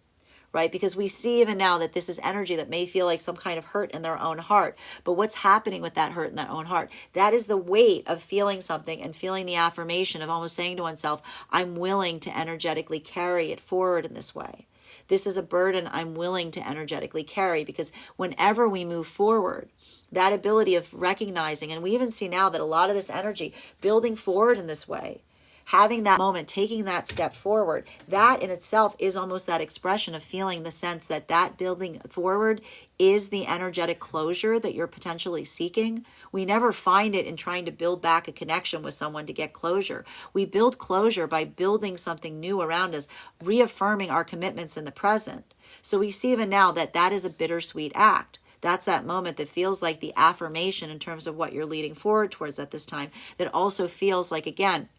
right? Because we see even now that this is energy that may feel like some kind of hurt in their own heart. But what's happening with that hurt in their own heart? That is the weight of feeling something and feeling the affirmation of almost saying to oneself, I'm willing to energetically carry it forward in this way. This is a burden I'm willing to energetically carry, because whenever we move forward, that ability of recognizing, and we even see now that a lot of this energy building forward in this way, having that moment, taking that step forward, that in itself is almost that expression of feeling the sense that that building forward is the energetic closure that you're potentially seeking. We never find it in trying to build back a connection with someone to get closure. We build closure by building something new around us, reaffirming our commitments in the present. So we see even now that that is a bittersweet act. That's that moment that feels like the affirmation in terms of what you're leading forward towards at this time, that also feels like, again,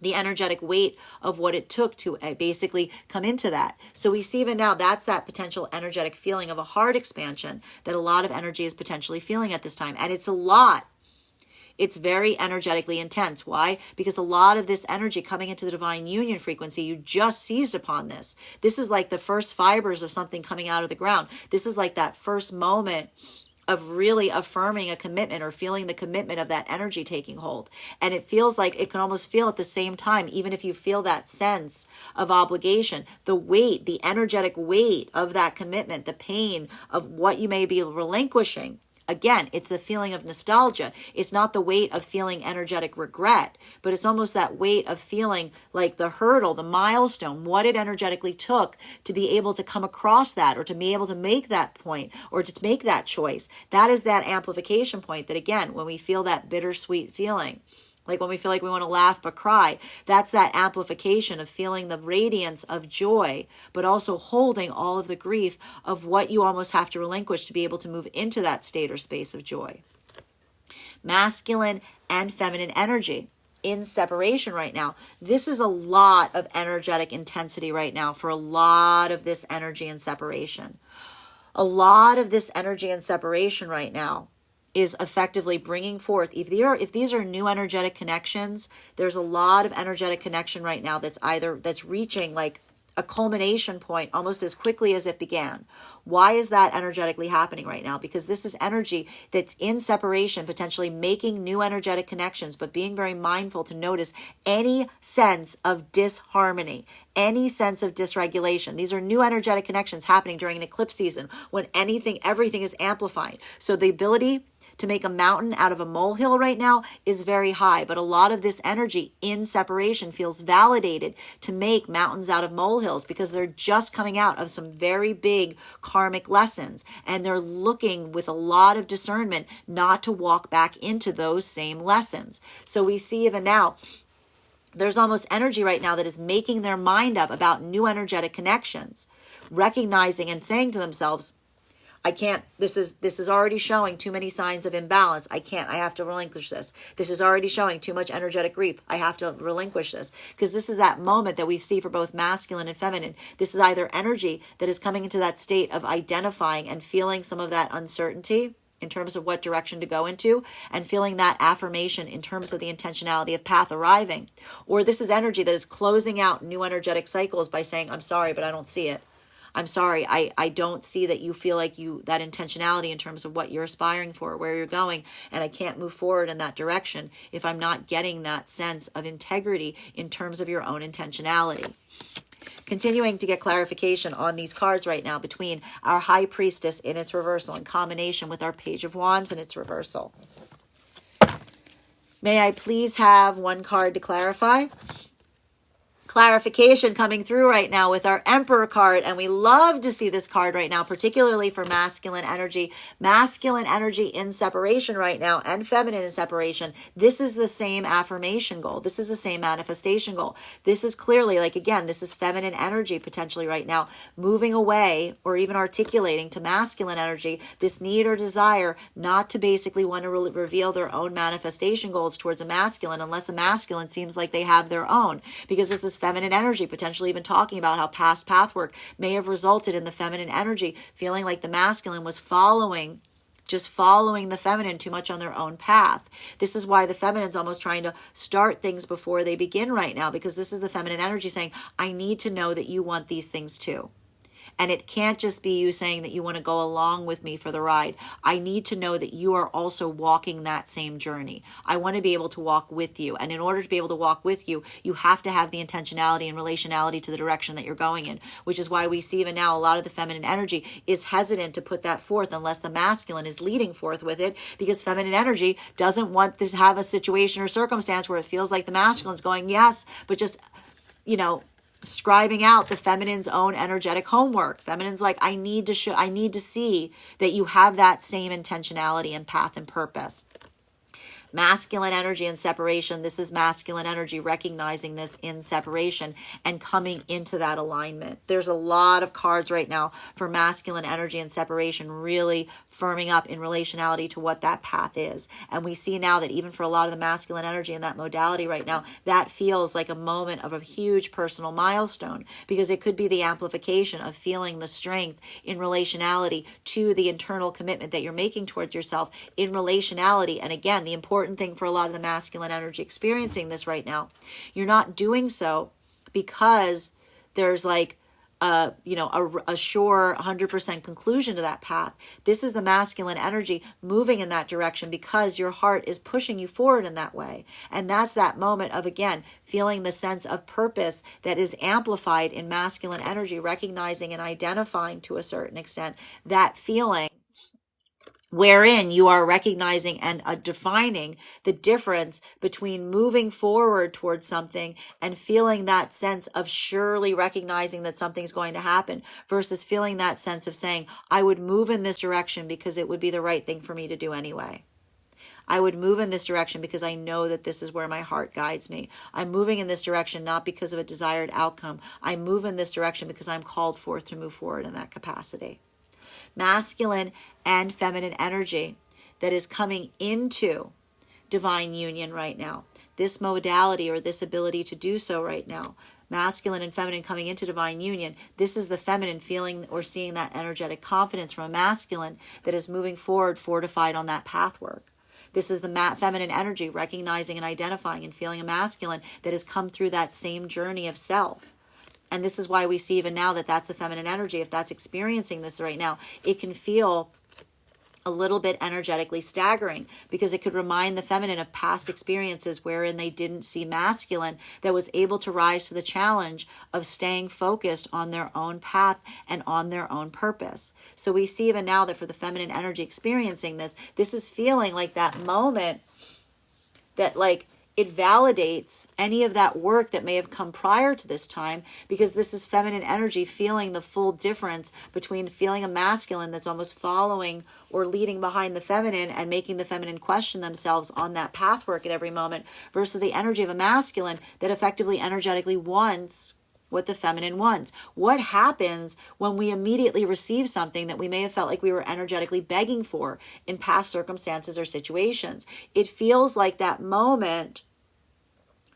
the energetic weight of what it took to basically come into that. So we see even now that's that potential energetic feeling of a heart expansion that a lot of energy is potentially feeling at this time. And it's a lot. It's very energetically intense. Why? Because a lot of this energy coming into the divine union frequency, you just seized upon this. This is like the first fibers of something coming out of the ground. This is like that first moment of really affirming a commitment or feeling the commitment of that energy taking hold. And it feels like it can almost feel at the same time, even if you feel that sense of obligation, the weight, the energetic weight of that commitment, the pain of what you may be relinquishing. Again, it's the feeling of nostalgia. It's not the weight of feeling energetic regret, but it's almost that weight of feeling like the hurdle, the milestone, what it energetically took to be able to come across that or to be able to make that point or to make that choice. That is that amplification point that, again, when we feel that bittersweet feeling, like when we feel like we want to laugh but cry, that's that amplification of feeling the radiance of joy, but also holding all of the grief of what you almost have to relinquish to be able to move into that state or space of joy. Masculine and feminine energy in separation right now. This is a lot of energetic intensity right now for a lot of this energy and separation. A lot of this energy and separation right now is effectively bringing forth, if these are new energetic connections, there's a lot of energetic connection right now that's reaching like a culmination point almost as quickly as it began. Why is that energetically happening right now? Because this is energy that's in separation, potentially making new energetic connections, but being very mindful to notice any sense of disharmony, any sense of dysregulation. These are new energetic connections happening during an eclipse season when everything is amplified. So the ability to make a mountain out of a molehill right now is very high, but a lot of this energy in separation feels validated to make mountains out of molehills because they're just coming out of some very big karmic lessons, and they're looking with a lot of discernment not to walk back into those same lessons. So we see even now, there's almost energy right now that is making their mind up about new energetic connections, recognizing and saying to themselves, I can't, this is already showing too many signs of imbalance. I have to relinquish this. This is already showing too much energetic grief. I have to relinquish this. Because this is that moment that we see for both masculine and feminine. This is either energy that is coming into that state of identifying and feeling some of that uncertainty in terms of what direction to go into, and feeling that affirmation in terms of the intentionality of path arriving. Or this is energy that is closing out new energetic cycles by saying, I'm sorry, but I don't see it. I'm sorry, I don't see that you feel like that intentionality in terms of what you're aspiring for, where you're going, and I can't move forward in that direction if I'm not getting that sense of integrity in terms of your own intentionality. Continuing to get clarification on these cards right now between our High Priestess in its reversal in combination with our Page of Wands in its reversal. May I please have one card to clarify? Clarification coming through right now with our Emperor card, and we love to see this card right now, particularly for masculine energy in separation right now, and feminine in separation. This is the same affirmation goal. This is the same manifestation goal. This is clearly, like, again, this is feminine energy potentially right now, moving away or even articulating to masculine energy this need or desire not to basically want to reveal their own manifestation goals towards a masculine unless a masculine seems like they have their own, because this is feminine energy, potentially even talking about how past path work may have resulted in the feminine energy feeling like the masculine was just following the feminine too much on their own path. This is why the feminine's almost trying to start things before they begin right now, because this is the feminine energy saying, I need to know that you want these things too. And it can't just be you saying that you want to go along with me for the ride. I need to know that you are also walking that same journey. I want to be able to walk with you. And in order to be able to walk with you, you have to have the intentionality and relationality to the direction that you're going in, which is why we see even now a lot of the feminine energy is hesitant to put that forth unless the masculine is leading forth with it, because feminine energy doesn't want to have a situation or circumstance where it feels like the masculine's going, yes, but just, scribing out the feminine's own energetic homework. Feminine's like, I need to see that you have that same intentionality and path and purpose. Masculine energy in separation. This is masculine energy recognizing this in separation and coming into that alignment. There's a lot of cards right now for masculine energy and separation really firming up in relationality to what that path is. And we see now that even for a lot of the masculine energy in that modality right now, that feels like a moment of a huge personal milestone, because it could be the amplification of feeling the strength in relationality to the internal commitment that you're making towards yourself in relationality. And again, the important thing for a lot of the masculine energy experiencing this right now, you're not doing so because there's like a sure 100% conclusion to that path. This is the masculine energy moving in that direction because your heart is pushing you forward in that way. And that's that moment of, again, feeling the sense of purpose that is amplified in masculine energy, recognizing and identifying to a certain extent that feeling wherein you are recognizing and defining the difference between moving forward towards something and feeling that sense of surely recognizing that something's going to happen versus feeling that sense of saying, I would move in this direction because it would be the right thing for me to do anyway. I would move in this direction because I know that this is where my heart guides me. I'm moving in this direction not because of a desired outcome. I move in this direction because I'm called forth to move forward in that capacity. Masculine and feminine energy that is coming into divine union right now. This modality or this ability to do so right now. Masculine and feminine coming into divine union. This is the feminine feeling or seeing that energetic confidence from a masculine that is moving forward, fortified on that pathwork. This is the feminine energy recognizing and identifying and feeling a masculine that has come through that same journey of self. And this is why we see even now that that's a feminine energy. If that's experiencing this right now, it can feel a little bit energetically staggering because it could remind the feminine of past experiences wherein they didn't see masculine that was able to rise to the challenge of staying focused on their own path and on their own purpose. So we see even now that for the feminine energy experiencing this, this is feeling like that moment that it validates any of that work that may have come prior to this time, because this is feminine energy feeling the full difference between feeling a masculine that's almost following or leading behind the feminine and making the feminine question themselves on that pathwork at every moment versus the energy of a masculine that effectively energetically wants what the feminine wants. What happens when we immediately receive something that we may have felt like we were energetically begging for in past circumstances or situations? It feels like that moment,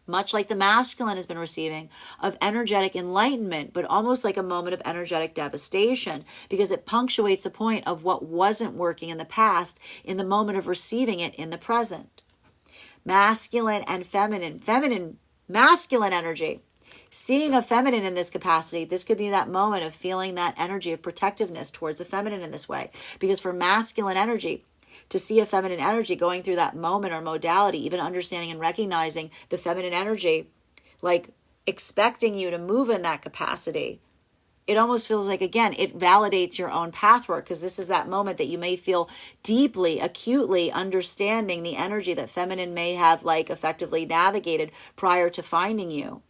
much like the masculine has been receiving, of energetic enlightenment, but almost like a moment of energetic devastation, because it punctuates a point of what wasn't working in the past in the moment of receiving it in the present. Masculine and masculine energy. Seeing a feminine in this capacity, this could be that moment of feeling that energy of protectiveness towards a feminine in this way. Because for masculine energy, to see a feminine energy going through that moment or modality, even understanding and recognizing the feminine energy, expecting you to move in that capacity, it almost feels like, again, it validates your own pathwork, because this is that moment that you may feel deeply, acutely understanding the energy that feminine may have effectively navigated prior to finding you.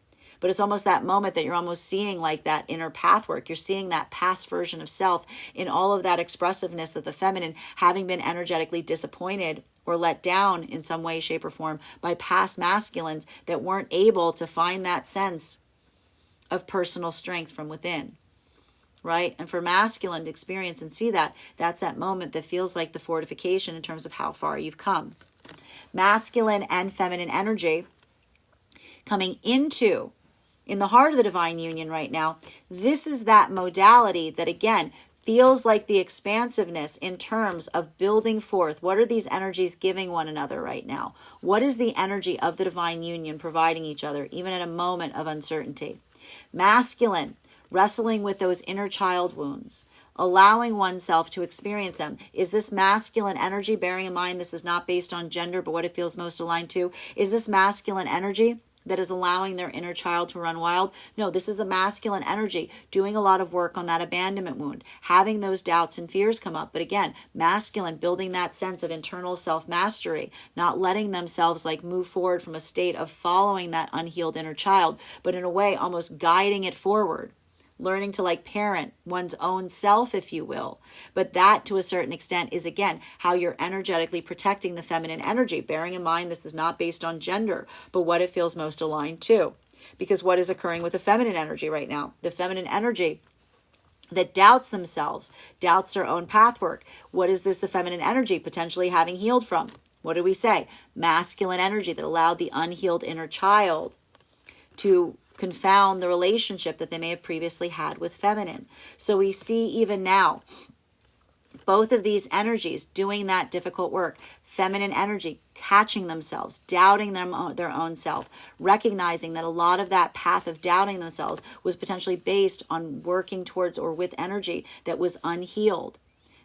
But it's almost that moment that you're almost seeing that inner pathwork. You're seeing that past version of self in all of that expressiveness of the feminine, having been energetically disappointed or let down in some way, shape, or form by past masculines that weren't able to find that sense of personal strength from within. Right? And for masculine to experience and see that, that's that moment that feels like the fortification in terms of how far you've come. Masculine and feminine energy coming into in the heart of the divine union right now, this is that modality that, again, feels like the expansiveness in terms of building forth. What are these energies giving one another right now? What is the energy of the divine union providing each other, even in a moment of uncertainty? Masculine, wrestling with those inner child wounds, allowing oneself to experience them. Is this masculine energy, bearing in mind this is not based on gender, but what it feels most aligned to? Is this masculine energy that is allowing their inner child to run wild? No, this is the masculine energy doing a lot of work on that abandonment wound, having those doubts and fears come up. But again, masculine building that sense of internal self-mastery, not letting themselves move forward from a state of following that unhealed inner child, but in a way almost guiding it forward. Learning to parent one's own self, if you will. But that, to a certain extent, is, again, how you're energetically protecting the feminine energy, bearing in mind this is not based on gender, but what it feels most aligned to. Because what is occurring with the feminine energy right now? The feminine energy that doubts themselves, doubts their own pathwork. What is this, a feminine energy potentially having healed from? What do we say? Masculine energy that allowed the unhealed inner child to confound the relationship that they may have previously had with feminine. So we see even now Both of these energies doing that difficult work. Feminine energy catching themselves, doubting their own self, recognizing that a lot of that path of doubting themselves was potentially based on working towards or with energy that was unhealed,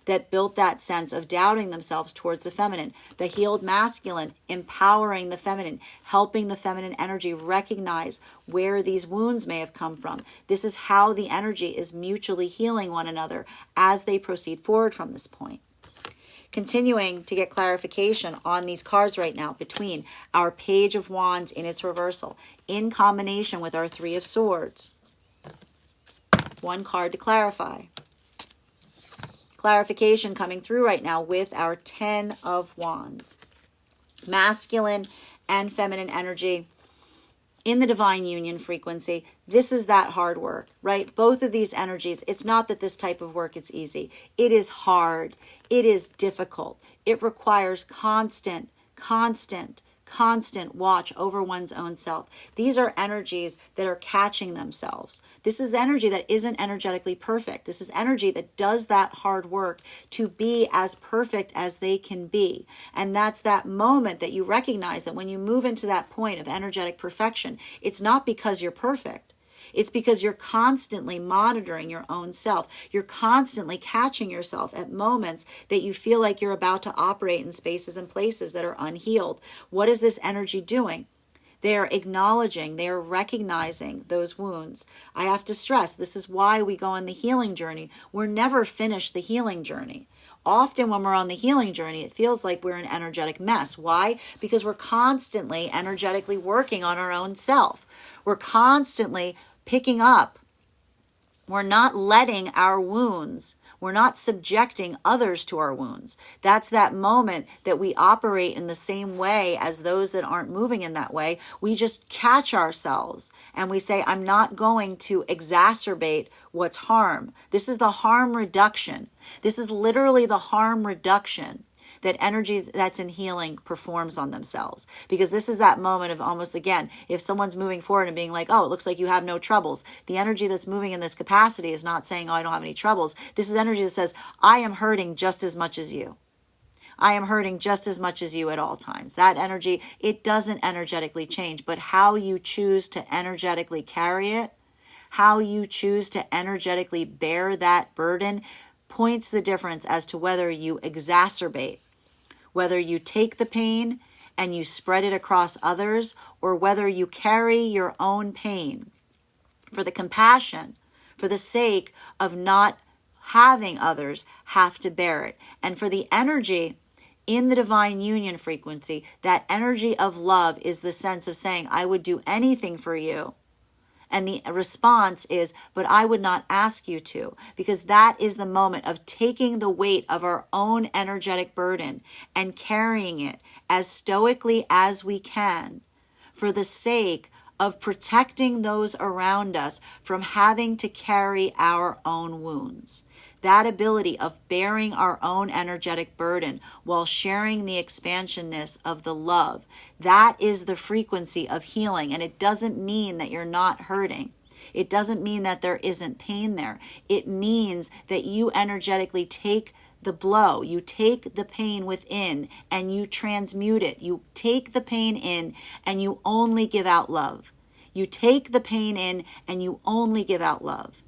that built that sense of doubting themselves towards the feminine. The healed masculine empowering the feminine, helping the feminine energy recognize where these wounds may have come from. This is how the energy is mutually healing one another as they proceed forward from this point. Continuing to get clarification on these cards right now between our Page of Wands in its reversal in combination with our Three of Swords. One card to clarify. Clarification coming through right now with our Ten of Wands. Masculine and feminine energy in the divine union frequency. This is that hard work, right? Both of these energies, it's not that this type of work is easy. It is hard. It is difficult. It requires constant watch over one's own self. These are energies that are catching themselves. This is energy that isn't energetically perfect. This is energy that does that hard work to be as perfect as they can be. And that's that moment that you recognize that when you move into that point of energetic perfection, it's not because you're perfect. It's because you're constantly monitoring your own self. You're constantly catching yourself at moments that you feel like you're about to operate in spaces and places that are unhealed. What is this energy doing? They are acknowledging, they are recognizing those wounds. I have to stress, this is why we go on the healing journey. We're never finished the healing journey. Often when we're on the healing journey, it feels like we're an energetic mess. Why? Because we're constantly energetically working on our own self. We're constantly picking up. We're not letting our wounds, we're not subjecting others to our wounds. That's that moment that we operate in the same way as those that aren't moving in that way. We just catch ourselves and we say, I'm not going to exacerbate what's harm. This is the harm reduction. This is literally the harm reduction that energy that's in healing performs on themselves. Because this is that moment of almost, again, if someone's moving forward and being like, oh, it looks like you have no troubles. The energy that's moving in this capacity is not saying, oh, I don't have any troubles. This is energy that says, I am hurting just as much as you. I am hurting just as much as you at all times. That energy, it doesn't energetically change, but how you choose to energetically carry it, how you choose to energetically bear that burden points the difference as to whether you exacerbate, whether you take the pain and you spread it across others, or whether you carry your own pain for the compassion, for the sake of not having others have to bear it. And for the energy in the divine union frequency, that energy of love is the sense of saying, I would do anything for you. And the response is, but I would not ask you to, because that is the moment of taking the weight of our own energetic burden and carrying it as stoically as we can for the sake of protecting those around us from having to carry our own wounds. That ability of bearing our own energetic burden while sharing the expansionness of the love, that is the frequency of healing. And it doesn't mean that you're not hurting. It doesn't mean that there isn't pain there. It means that you energetically take the blow, you take the pain within and you transmute it. You take the pain in and you only give out love. You take the pain in and you only give out love.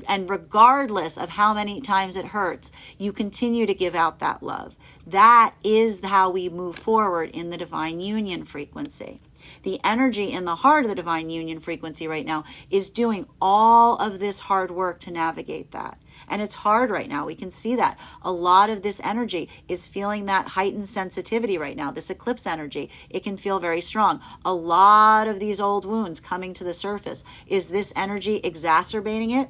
And regardless of how many times it hurts, you continue to give out that love. That is how we move forward in the divine union frequency. The energy in the heart of the divine union frequency right now is doing all of this hard work to navigate that. And it's hard right now. We can see that. A lot of this energy is feeling that heightened sensitivity right now. This eclipse energy, it can feel very strong. A lot of these old wounds coming to the surface. Is this energy exacerbating it?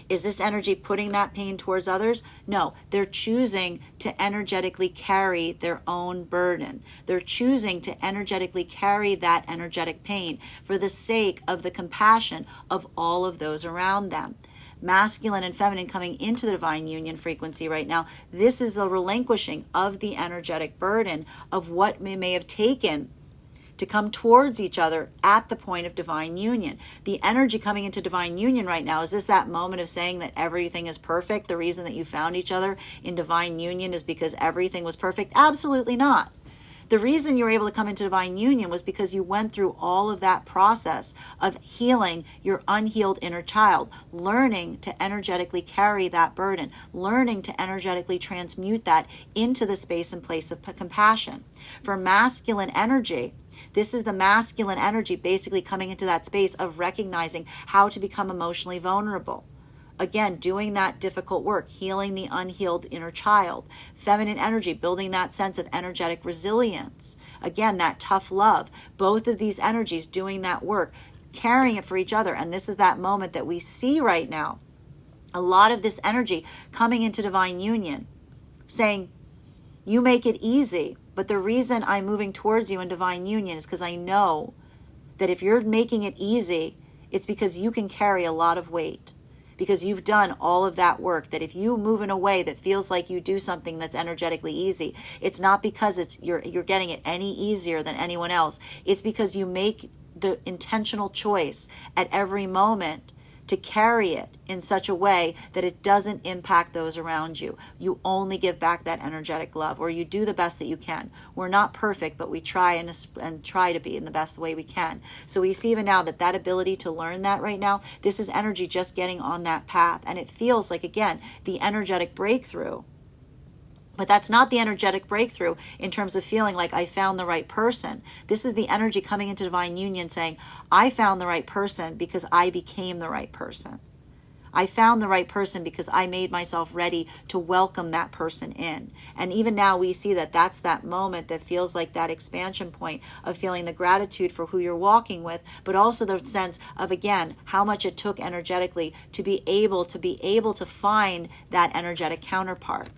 Is this energy putting that pain towards others? No, they're choosing to energetically carry their own burden. They're choosing to energetically carry that energetic pain for the sake of the compassion of all of those around them. Masculine and feminine coming into the divine union frequency right now, this is the relinquishing of the energetic burden of what may have taken to come towards each other at the point of divine union. The energy coming into divine union right now, is this that moment of saying that everything is perfect? The reason that you found each other in divine union is because everything was perfect? Absolutely not. The reason you were able to come into divine union was because you went through all of that process of healing your unhealed inner child, learning to energetically carry that burden, learning to energetically transmute that into the space and place of compassion. For masculine energy, this is the masculine energy basically coming into that space of recognizing how to become emotionally vulnerable. Again, doing that difficult work, healing the unhealed inner child. Feminine energy, building that sense of energetic resilience. Again, that tough love. Both of these energies doing that work, carrying it for each other. And this is that moment that we see right now. A lot of this energy coming into divine union, saying, you make it easy, but the reason I'm moving towards you in divine union is because I know that if you're making it easy, it's because you can carry a lot of weight. Because you've done all of that work, that if you move in a way that feels like you do something that's energetically easy, it's not because you're getting it any easier than anyone else. It's because you make the intentional choice at every moment to carry it in such a way that it doesn't impact those around you. You only give back that energetic love, or you do the best that you can. We're not perfect, but we try and try to be in the best way we can. So we see even now that ability to learn that right now, this is energy just getting on that path. And it feels like, again, the energetic breakthrough. But that's not the energetic breakthrough in terms of feeling like I found the right person. This is the energy coming into divine union saying, I found the right person because I became the right person. I found the right person because I made myself ready to welcome that person in. And even now we see that that's that moment that feels like that expansion point of feeling the gratitude for who you're walking with, but also the sense of, again, how much it took energetically to be able to find that energetic counterpart.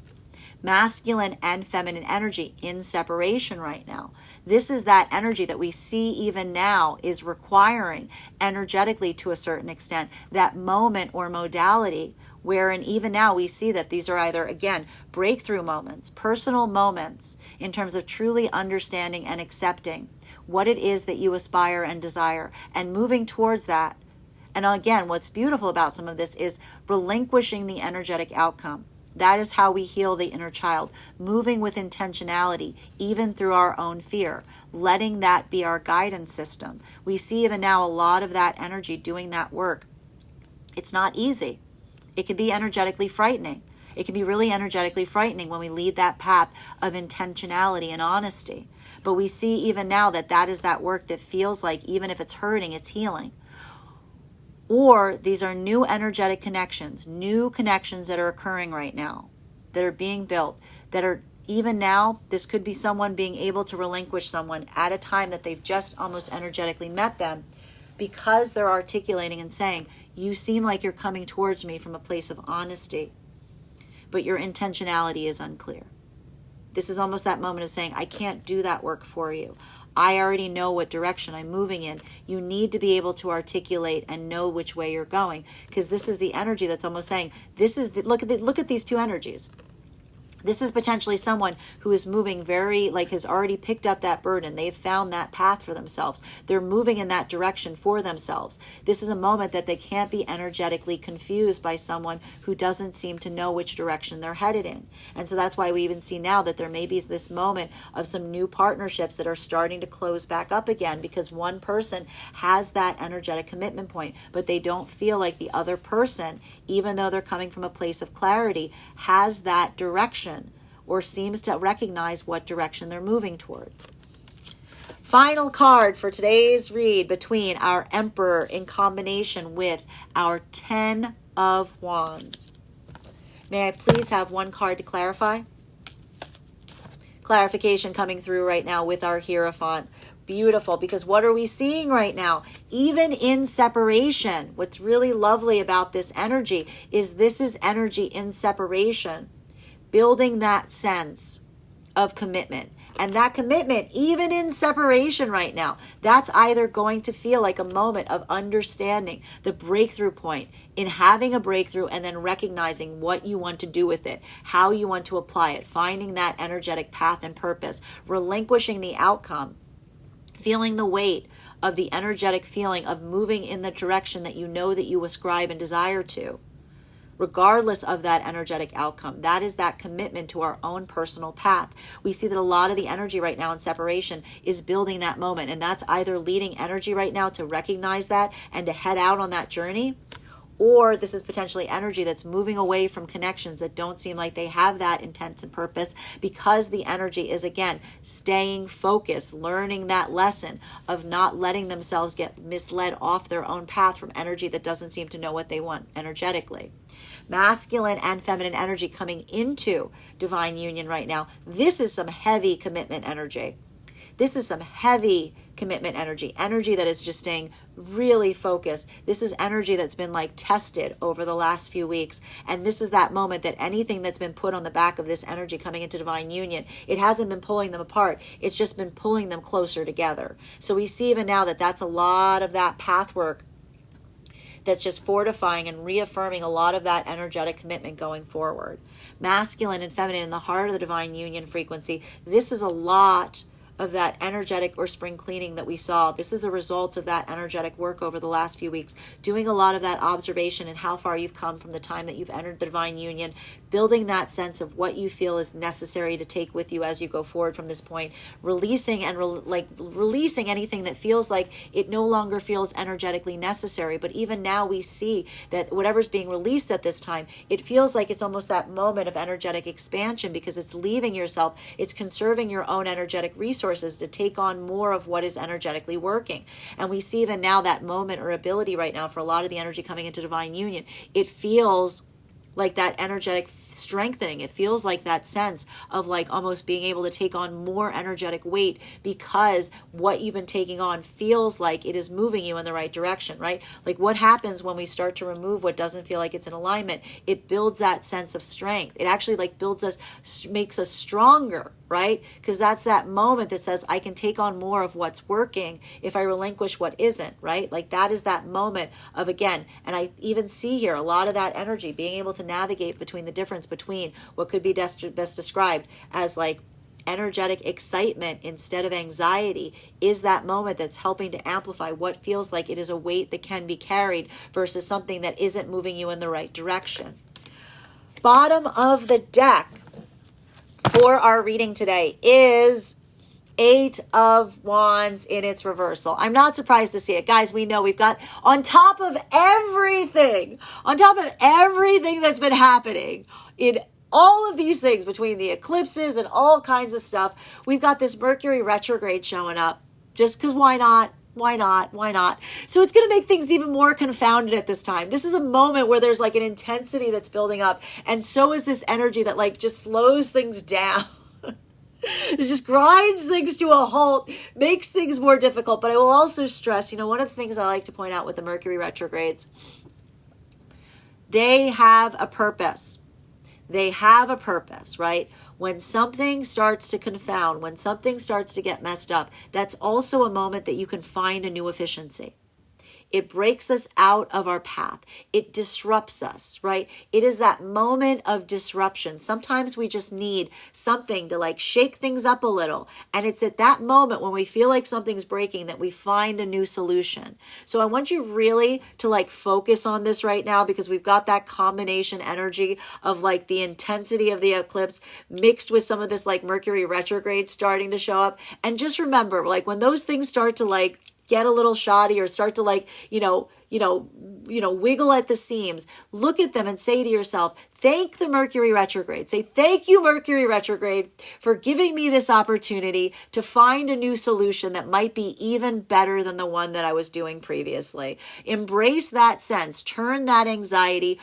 Masculine and feminine energy in separation right now. This is that energy that we see even now is requiring energetically to a certain extent that moment or modality wherein even now we see that these are either, again, breakthrough moments, personal moments in terms of truly understanding and accepting what it is that you aspire and desire and moving towards that. And again, what's beautiful about some of this is relinquishing the energetic outcome. That is how we heal the inner child, moving with intentionality, even through our own fear, letting that be our guidance system. We see even now a lot of that energy doing that work. It's not easy. It can be energetically frightening. It can be really energetically frightening when we lead that path of intentionality and honesty. But we see even now that is that work that feels like even if it's hurting, it's healing. Or these are new energetic connections that are occurring right now, that are being built, that are even now, this could be someone being able to relinquish someone at a time that they've just almost energetically met them because they're articulating and saying, you seem like you're coming towards me from a place of honesty, but your intentionality is unclear. This is almost that moment of saying, I can't do that work for you. I already know what direction I'm moving in. You need to be able to articulate and know which way you're going, because this is the energy that's almost saying, look at these two energies. This is potentially someone who is moving has already picked up that burden. They've found that path for themselves. They're moving in that direction for themselves. This is a moment that they can't be energetically confused by someone who doesn't seem to know which direction they're headed in. And so that's why we even see now that there may be this moment of some new partnerships that are starting to close back up again because one person has that energetic commitment point, but they don't feel like the other person, even though they're coming from a place of clarity, has that direction or seems to recognize what direction they're moving towards. Final card for today's read between our Emperor in combination with our 10 of Wands. May I please have one card to clarify? Clarification coming through right now with our Hierophant. Beautiful, because what are we seeing right now? Even in separation, what's really lovely about this energy is this is energy in separation, building that sense of commitment. And that commitment, even in separation right now, that's either going to feel like a moment of understanding the breakthrough point in having a breakthrough and then recognizing what you want to do with it, how you want to apply it, finding that energetic path and purpose, relinquishing the outcome, feeling the weight of the energetic feeling of moving in the direction that you know that you ascribe and desire to, regardless of that energetic outcome. That is that commitment to our own personal path. We see that a lot of the energy right now in separation is building that moment, and that's either leading energy right now to recognize that and to head out on that journey, or this is potentially energy that's moving away from connections that don't seem like they have that intent and purpose, because the energy is, again, staying focused, learning that lesson of not letting themselves get misled off their own path from energy that doesn't seem to know what they want energetically. Masculine and feminine energy coming into divine union right now. This is some heavy commitment energy. This is some heavy commitment energy that is just staying really focused. This is energy that's been like tested over the last few weeks. And this is that moment that anything that's been put on the back of this energy coming into divine union, it hasn't been pulling them apart. It's just been pulling them closer together. So we see even now that that's a lot of that path work that's just fortifying and reaffirming a lot of that energetic commitment going forward. Masculine and feminine in the heart of the divine union frequency. This is a lot of that energetic or spring cleaning that we saw. This is a result of that energetic work over the last few weeks, doing a lot of that observation and how far you've come from the time that you've entered the divine union, building that sense of what you feel is necessary to take with you as you go forward from this point, releasing and releasing anything that feels like it no longer feels energetically necessary. But even now we see that whatever's being released at this time, it feels like it's almost that moment of energetic expansion, because it's leaving yourself, it's conserving your own energetic resources to take on more of what is energetically working. And we see even now that moment or ability right now for a lot of the energy coming into divine union, it feels like that energetic strengthening. It feels like that sense of like almost being able to take on more energetic weight, because what you've been taking on feels like it is moving you in the right direction, right? Like what happens when we start to remove what doesn't feel like it's in alignment? It builds that sense of strength. It actually like builds us, makes us stronger, right? Because that's that moment that says, I can take on more of what's working if I relinquish what isn't, right? Like that is that moment of, again, and I even see here a lot of that energy being able to navigate between the difference between what could be best described as like energetic excitement instead of anxiety, is that moment that's helping to amplify what feels like it is a weight that can be carried versus something that isn't moving you in the right direction. Bottom of the deck for our reading today is 8 of Wands in its reversal. I'm not surprised to see it. Guys, we know we've got on top of everything that's been happening in all of these things, between the eclipses and all kinds of stuff, we've got this Mercury retrograde showing up. Just because why not? Why not? Why not? So it's going to make things even more confounded at this time. This is a moment where there's like an intensity that's building up. And so is this energy that like just slows things down. It just grinds things to a halt, makes things more difficult. But I will also stress, one of the things I like to point out with the Mercury retrogrades, they have a purpose. They have a purpose, right? When something starts to confound, when something starts to get messed up, that's also a moment that you can find a new efficiency. It breaks us out of our path. It disrupts us, right? It is that moment of disruption. Sometimes we just need something to like shake things up a little. And it's at that moment when we feel like something's breaking that we find a new solution. So I want you really to like focus on this right now, because we've got that combination energy of like the intensity of the eclipse mixed with some of this like Mercury retrograde starting to show up. And just remember, like when those things start to like get a little shoddy or start to like, wiggle at the seams, look at them and say to yourself, thank the Mercury retrograde. Say, thank you, Mercury retrograde, for giving me this opportunity to find a new solution that might be even better than the one that I was doing previously. Embrace that sense, turn that anxiety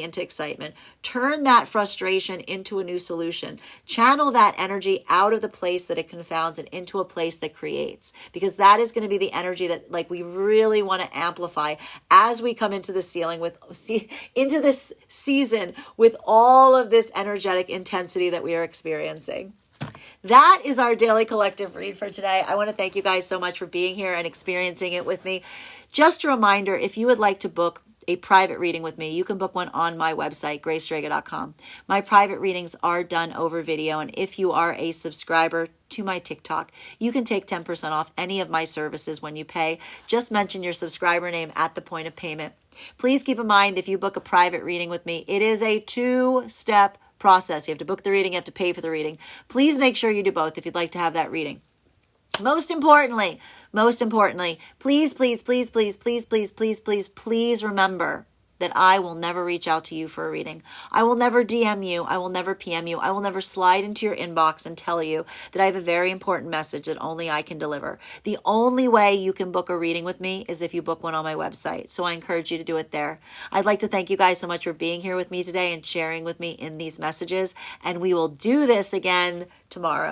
into excitement. Turn that frustration into a new solution. Channel that energy out of the place that it confounds and into a place that creates. Because that is going to be the energy that like we really want to amplify as we come into the into this season with all of this energetic intensity that we are experiencing. That is our daily collective read for today. I want to thank you guys so much for being here and experiencing it with me. Just a reminder, if you would like to book a private reading with me, you can book one on my website, graystrega.com. My private readings are done over video, and if you are a subscriber to my TikTok, you can take 10% off any of my services when you pay. Just mention your subscriber name at the point of payment. Please keep in mind, if you book a private reading with me, it is a 2-step process. You have to book the reading, you have to pay for the reading. Please make sure you do both if you'd like to have that reading. Most importantly, please, please, please, please, please, please, please, please, please remember that I will never reach out to you for a reading. I will never DM you. I will never PM you. I will never slide into your inbox and tell you that I have a very important message that only I can deliver. The only way you can book a reading with me is if you book one on my website. So I encourage you to do it there. I'd like to thank you guys so much for being here with me today and sharing with me in these messages. And we will do this again tomorrow.